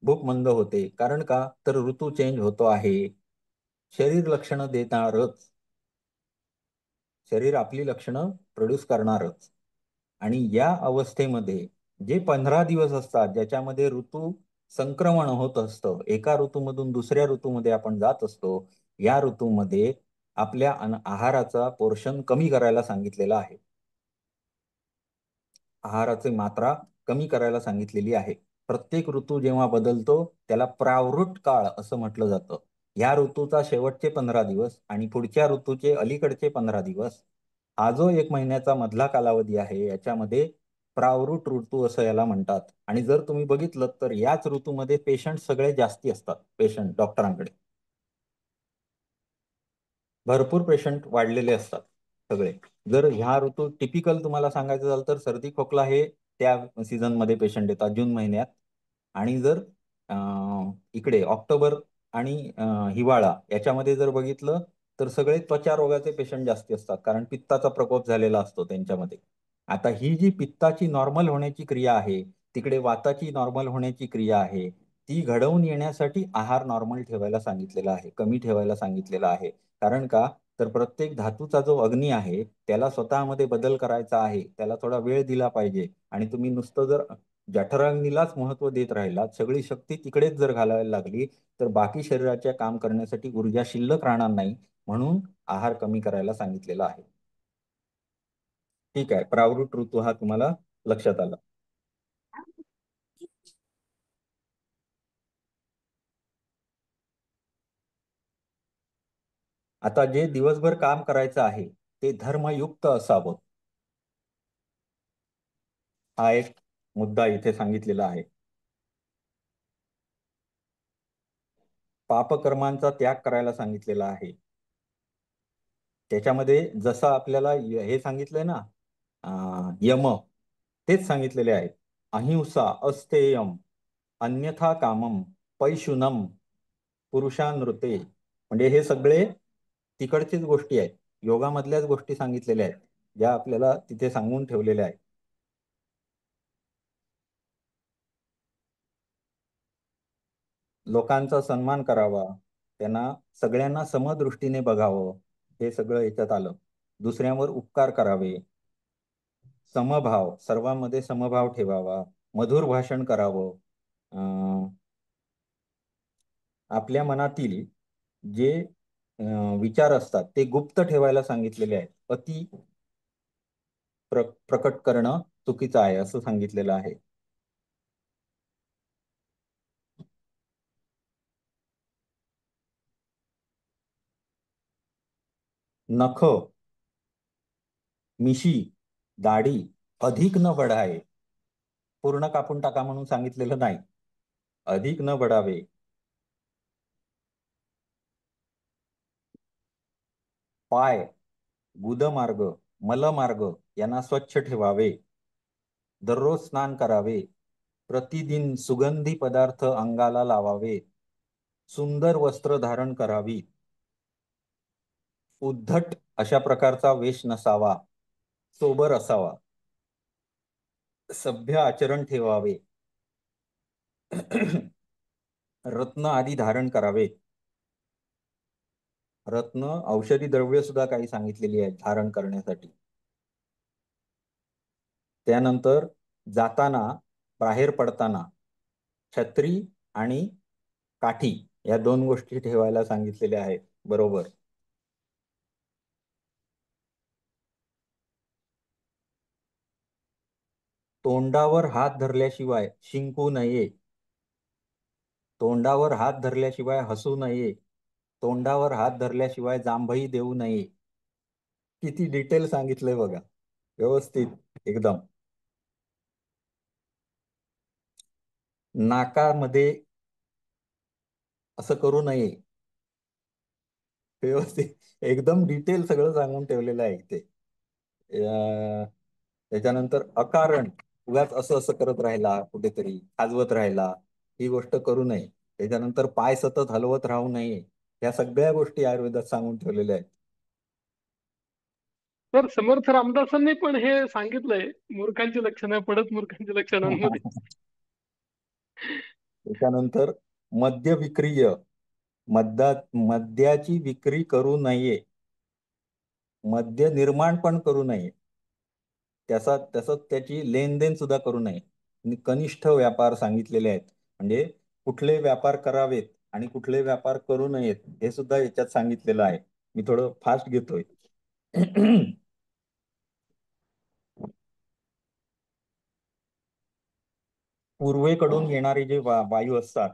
A: भूक मंद होते, कारण का, तर ऋतू चेंज होतो आहे. शरीर लक्षणं देणारच, शरीर आपली लक्षणं प्रोड्यूस करणारच. आणि या अवस्थेमध्ये जे 15 दिवस असतात ज्याच्यामध्ये ऋतू संक्रमण होत असतं, एका ऋतूमधून दुसऱ्या ऋतूमध्ये आपण जात असतो, या ऋतूमध्ये आपल्या आहाराचा पोर्शन कमी करायला सांगितलेला आहे. आहाराची मात्रा कमी करायला सांगितलेली आहे. प्रत्येक ऋतू जेव्हा बदलतो त्याला प्रावृट काळ असं म्हटलं जातं. या ऋतूचा शेवटचे 15 दिवस आणि पुढच्या ऋतूचे अलीकडचे 15 दिवस, हा जो 1 महिन्याचा मधला कालावधी आहे याच्यामध्ये प्रावृट ऋतू असं याला म्हणतात. आणि जर तुम्ही बघितलं तर याच ऋतूमध्ये पेशंट सगळे जास्ती असतात, पेशंट डॉक्टरांकडे भरपूर पेशंट वाढलेले असतात सगळे. जर ह्या ऋतू टिपिकल तुम्हाला सांगायचं झालं तर सर्दी खोकला हे त्या सीझन मध्ये पेशंट येतात जून महिन्यात. आणि जर इकडे ऑक्टोबर आणि हिवाळा याच्यामध्ये जर बघितलं तर सगळे त्वचा रोगाचे पेशंट जास्ती असतात, कारण पित्ताचा प्रकोप झालेला असतो त्यांच्यामध्ये. आता ही जी पित्ताची नॉर्मल होण्याची क्रिया आहे, तिकडे वाताची नॉर्मल होण्याची क्रिया आहे, ती घडवून येण्यासाठी आहार नॉर्मल ठेवायला सांगितलेला आहे, कमी ठेवायला सांगितलेला आहे. कारण का, तर प्रत्येक धातूचा जो अग्नी आहे त्याला स्वतःमध्ये बदल करायचा आहे, त्याला थोडा वेळ दिला पाहिजे. आणि तुम्ही नुसतं जर जठराग्नीलाच महत्व देत राहिलात, सगळी शक्ती तिकडेच जर घालायला लागली, तर बाकी शरीराच्या काम करण्यासाठी ऊर्जा शिल्लक राहणार नाही. म्हणून आहार कमी करायला सांगितलेला आहे. ठीक आहे, प्रावृत्त ऋतू हा तुम्हाला लक्षात आला. आता जे दिवसभर काम करायचं आहे ते धर्मयुक्त असावं, हा एक मुद्दा इथे सांगितलेला आहे. पापकर्मांचा त्याग करायला सांगितलेला आहे. त्याच्यामध्ये जसं आपल्याला हे सांगितलंय ना, यम, तेच सांगितलेले आहेत. अहिंसा, अस्तेयम, अन्यथा कामम, पैशुनम, पुरुषानृते. म्हणजे हे सगळे तिकडचीच गोष्टी आहेत, योगामधल्याच गोष्टी सांगितलेल्या आहेत, ज्या आपल्याला तिथे सांगून ठेवलेल्या आहेत. लोकांचा सन्मान करावा, त्यांना सगळ्यांना समदृष्टीने बघावं, हे सगळं याच्यात आलं. दुसऱ्यांवर उपकार करावे, समभाव, सर्वांमध्ये समभाव ठेवावा, मधुर भाषण करावं, आपल्या मनातील जे विचार असतात ते गुप्त ठेवायला सांगितलेले आहेत. अति प्रकट करणं चुकीचं आहे असं सांगितलेलं आहे. नख, मिशी, दाढी अधिक न बढावे, पूर्ण कापून टाका म्हणून सांगितलेलं नाही, अधिक न बढावे. पाय, गुदमार्ग, मलमार्ग यांना स्वच्छ ठेवावे, दररोज स्नान करावे, प्रतिदिन सुगंधी पदार्थ अंगाला लावावे, सुंदर वस्त्र धारण करावी, उद्धट अशा प्रकारचा वेश नसावा, सोबर असावा, सभ्य आचरण ठेवावे, रत्न आदी धारण करावे. रत्न, औषधी द्रव्य सुद्धा काही सांगितलेली आहेत धारण करण्यासाठी. त्यानंतर जाताना, बाहेर पडताना छत्री आणि काठी या दोन गोष्टी ठेवायला सांगितलेल्या आहेत, बरोबर. तोंडावर हात धरल्याशिवाय शिंकू नये, तोंडावर हात धरल्याशिवाय हसू नये, तोंडावर हात धरल्याशिवाय जांभई देऊ नये. किती डिटेल सांगितलंय बघा, व्यवस्थित एकदम. नाकामध्ये असं करू नये, व्यवस्थित एकदम डिटेल सगळं सांगून ठेवलेलं आहे इथे. त्याच्यानंतर अकारण उगाच असं असं करत राहिला, कुठेतरी खाजवत राहिला, ही गोष्ट करू नये. त्याच्यानंतर पाय सतत हलवत राहू नये, या सगळ्या गोष्टी आयुर्वेदात सांगून ठेवलेल्या आहेत.
B: तर समर्थ रामदासांनी पण हे सांगितलंय, मूर्खांची लक्षणं पडत मूर्खांच्या लक्षणांमध्ये.
A: त्याच्यानंतर मद्य विक्रिय, मद्याची विक्री करू नये, मद्य निर्माण पण करू नये, तसंच त्याची लेनदेन सुद्धा करू नये. आणि कनिष्ठ व्यापार सांगितलेले आहेत, म्हणजे कुठले व्यापार करावेत आणि कुठले व्यापार करू नयेत हे सुद्धा याच्यात सांगितलेलं आहे. मी थोडं फास्ट घेतोय. पूर्वेकडून येणारे जे वायू असतात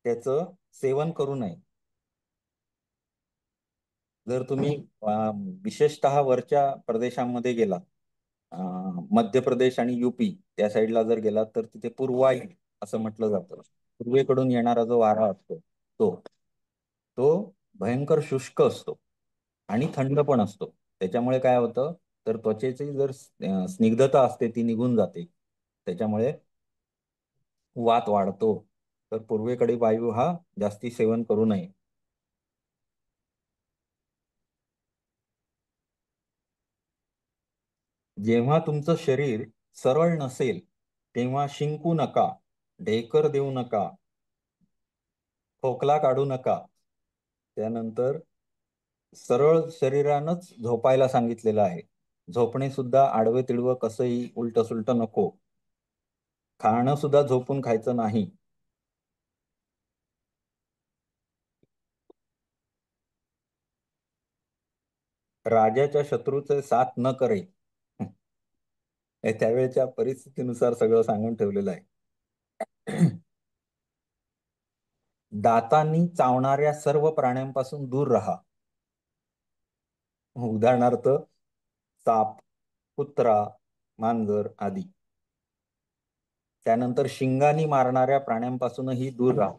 A: त्याचं सेवन करू नये. जर तुम्ही विशेषतः वरच्या प्रदेशांमध्ये गेला, मध्य प्रदेश आणि युपी त्या साईडला जर गेलात, तर तिथे पूर्वाई असं म्हटलं जातं. पूर्वेकडून येणारा जो वारा असतो तो तो भयंकर शुष्क असतो आणि थंड पण असतो. त्याच्यामुळे काय होतं, तर त्वचेची जर स्निग्धता असते ती निघून जाते. त्याच्यामुळे वात वाढतो. तर पूर्वेकडील वायू हा जास्ती सेवन करू नये. जेव्हा तुमचं शरीर सरळ नसेल तेव्हा शिंकू नका, ढेकर देऊ नका, खोकला काढू नका. त्यानंतर सरळ शरीरानंच झोपायला सांगितलेलं आहे. झोपणे सुद्धा आडवे तिडवं कसंही उलट सुलट नको. खाणं सुद्धा झोपून खायचं नाही. राजाच्या शत्रूचे साथ न करे. हे त्यावेळेच्या परिस्थितीनुसार सगळं सांगून ठेवलेलं आहे. दातांनी चावणाऱ्या सर्व प्राण्यांपासून दूर राहा. उदाहरणार्थ साप, कुत्रा, मांजर आदी. त्यानंतर शिंगानी मारणाऱ्या प्राण्यांपासूनही दूर राहा.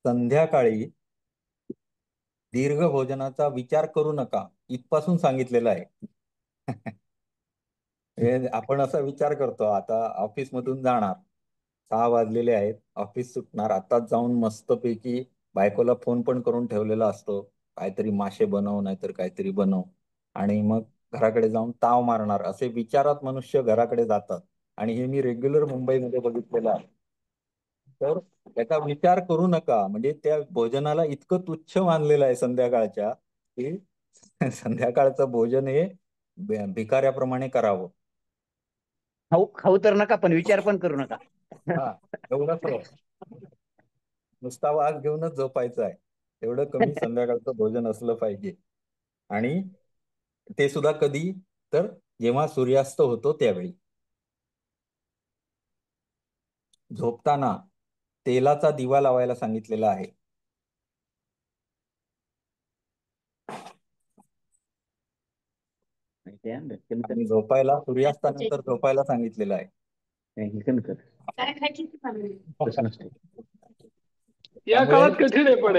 A: संध्याकाळी दीर्घ भोजनाचा विचार करू नका, इथपासून सांगितलेलं आहे. आपण असा विचार करतो, आता ऑफिस मधून जाणार, 6 वाजलेले आहेत, ऑफिस सुटणार, आताच जाऊन मस्तपैकी बायकोला फोन पण करून ठेवलेला असतो, काहीतरी मासे बनव नाहीतर काहीतरी बनव, आणि मग घराकडे जाऊन ताव मारणार, असे विचारात मनुष्य घराकडे जातात. आणि हे मी रेग्युलर मुंबईमध्ये बघितलेलं आहे. तर त्याचा विचार करू नका म्हणजे त्या भोजनाला इतकं तुच्छ मानलेलं आहे संध्याकाळच्या, की संध्याकाळचं भोजन हे भिकाऱ्याप्रमाणे करावं.
D: खाऊ खाऊ तर नका, पण विचार पण करू नका.
A: हा, एवढंच. नुसता वास घेऊनच झोपायचं आहे, एवढं कमी संध्याकाळचं भोजन असलं पाहिजे. आणि ते सुद्धा कधी, तर जेव्हा सूर्यास्त होतो त्यावेळी. झोपताना तेलाचा दिवा लावायला सांगितलेला आहे. आणि झोपायला सूर्यास्तानंतर झोपायला सांगितलेलं आहे.
B: या काळात कठीण आहे पण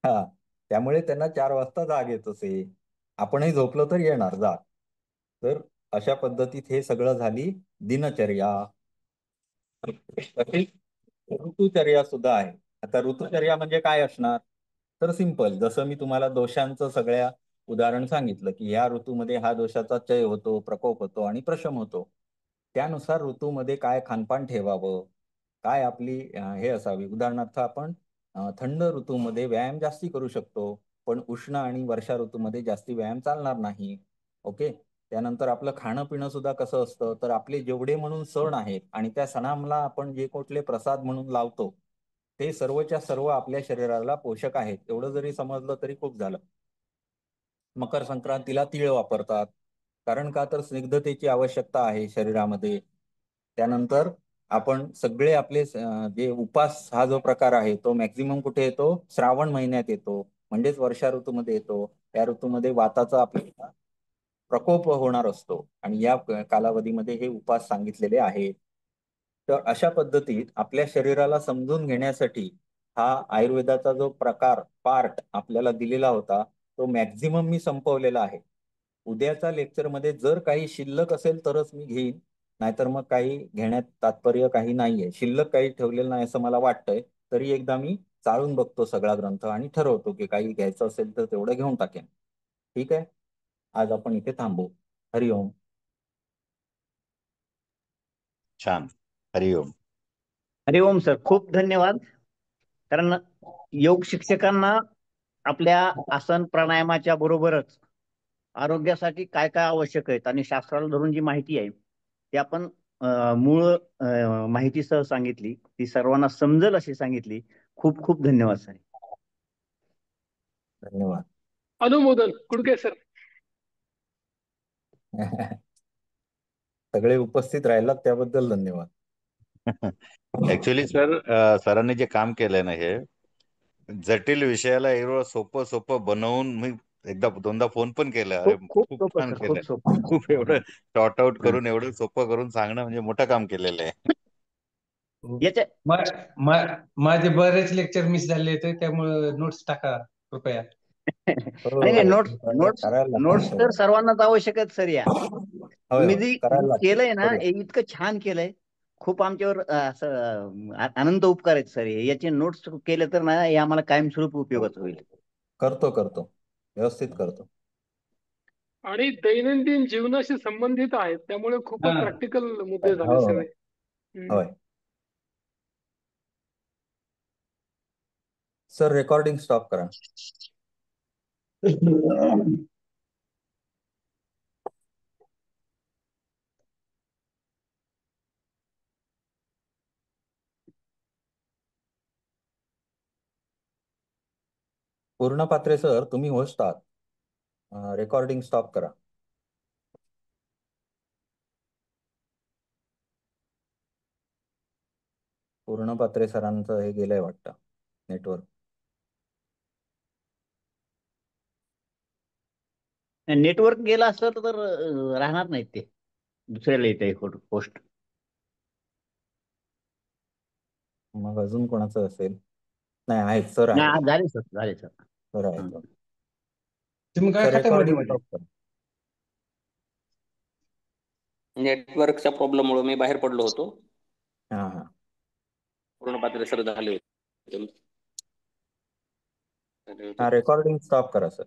A: हा, त्यामुळे त्यांना 4 वाजता जाग येत असे. आपणही झोपलो तर येणार जाग. तर अशा पद्धतीत हे सगळं झाली दिनचर्या. तशीच ऋतुचर्या सुद्धा आहे. आता ऋतुचर्या म्हणजे काय असणार, तर सिंपल, जसं मी तुम्हाला दोषांचं सगळ्या उदाहरण सांगितलं की या ऋतूमध्ये हा दोषाचा चय होतो, प्रकोप होतो आणि प्रशम होतो. त्यानुसार ऋतूमध्ये काय खानपान ठेवावं, काय आपली हे असावी. उदाहरणार्थ आपण थंड ऋतूमध्ये व्यायाम जास्ती करू शकतो, पण उष्ण आणि वर्षा ऋतूमध्ये जास्ती व्यायाम चालणार नाही. ओके. त्यानंतर आपलं खाणं पिणं सुद्धा कसं असतं, तर आपले जेवढे म्हणून सण आहेत आणि त्या सणांना आपण जे कुठले प्रसाद म्हणून लावतो, ते सर्वच्या सर्व आपल्या शरीराला पोषक आहेत, एवढं जरी समजलं तरी खूप झालं. मकर संक्रांतीला तीळ वापरतात, कारण का, तर स्निग्धतेची आवश्यकता आहे शरीरामध्ये. त्यानंतर आपण सगळे आपले जे उपास हा जो प्रकार आहे तो मॅक्झिमम कुठे येतो, श्रावण महिन्यात येतो, म्हणजेच वर्षा ऋतूमध्ये येतो. त्या ऋतूमध्ये वाताचा आपल्याला प्रकोप होणार असतो आणि या कालावधीमध्ये हे उपास सांगितलेले आहेत. तर अशा पद्धतीत आपल्या शरीराला समजून घेण्यासाठी हा आयुर्वेदाचा जो प्रकार पार्ट आपल्याला दिलेला होता तो मॅक्झिमम मी संपवलेला आहे. उद्याच्या लेक्चरमध्ये जर काही शिल्लक असेल तरच मी घेईन, नाहीतर मग काही घेण्यात तात्पर्य काही नाहीये. शिल्लक काही ठेवलेलं नाही असं मला वाटतंय, तरी एकदा मी चाळून बघतो सगळा ग्रंथ आणि ठरवतो की काही घ्यायचं असेल तर तेवढं घेऊन टाकेन. ठीक आहे, आज आपण इथे थांबू. हरिओम.
E: छान. हरिओम.
D: हरिओम सर, खूप धन्यवाद. कारण योग शिक्षकांना आपल्या आसन प्राणायामाच्या बरोबरच आरोग्यासाठी काय काय आवश्यक आहेत आणि शास्त्राला धरून जी माहिती आहे ती आपण मूळ माहितीसह सांगितली, ती सर्वांना समजेल अशी सांगितली. खूप खूप धन्यवाद सर.
A: धन्यवाद.
B: अनुमोदन कुडके सर.
A: सगळे उपस्थित राहिलात त्याबद्दल धन्यवाद.
E: ऍक्च्युली सर, सरांनी जे काम केलंय ना, हे जटिल विषयाला एवढं सोपं सोपं बनवून मी एकदा दोनदा फोन पण केला, अरे
D: खूप खूप
E: खूप
D: सोपं
E: छान
D: सर, खूप
E: केलंय.
D: सोपं.
E: खूप एवढं शॉर्ट आउट करून एवढं सोपं करून सांगणं म्हणजे मोठं काम केलेलं आहे.
D: याच्या
C: माझे बरेच लेक्चर मिस झाले होते, त्यामुळे नोट्स टाका कृपया.
D: नाही, नोट्स नोट्स
A: करायला लागतील
D: नोट्स तर
A: सगळं.
D: सर्वांनाच आवश्यक आहेत सर. या
A: होय
D: तुम्ही
A: होय,
D: जे
A: करायला लागतील.
D: केलंय ना,
A: करूया.
D: हे इतकं छान केलंय. खूप आमच्यावर असं आनंद उपकार आहेत सर. याचे नोट्स केले तर ना, हे आम्हाला कायमस्वरूपी उपयोगाचं होईल.
A: करतो व्यवस्थित करतो.
B: आणि दैनंदिन जीवनाशी संबंधित आहेत, त्यामुळे खूपच
C: हा.
B: प्रॅक्टिकल मुद्दे झाले
A: हो
B: सगळे.
A: होय. सर रेकॉर्डिंग स्टॉप करा. पूर्णपात्रे सर, तुम्ही होस्ट आहात. रेकॉर्डिंग स्टॉप करा. पूर्णपात्रे सरांचं हे गेलंय वाटतं नेटवर्क.
D: नेटवर्क गेला असतं तर राहणार नाहीत ते, दुसऱ्याला येते पोस्ट.
A: मग अजून कोणाचं असेल? नाही, आहेत सर, आहेत
D: नाही, झाले सर, झाले सर.
A: सर आहेत.
C: तुम्ही काय
A: सर
C: खाताय मध्ये
A: रेकॉर्डिंग
C: मध्ये?
A: स्टॉप करा.
F: नेटवर्कच्या प्रॉब्लेममुळे मी बाहेर पडलो होतो.
A: हा.
F: पूर्णपात्रे सर झाले होते.
A: रेकॉर्डिंग स्टॉप करा सर.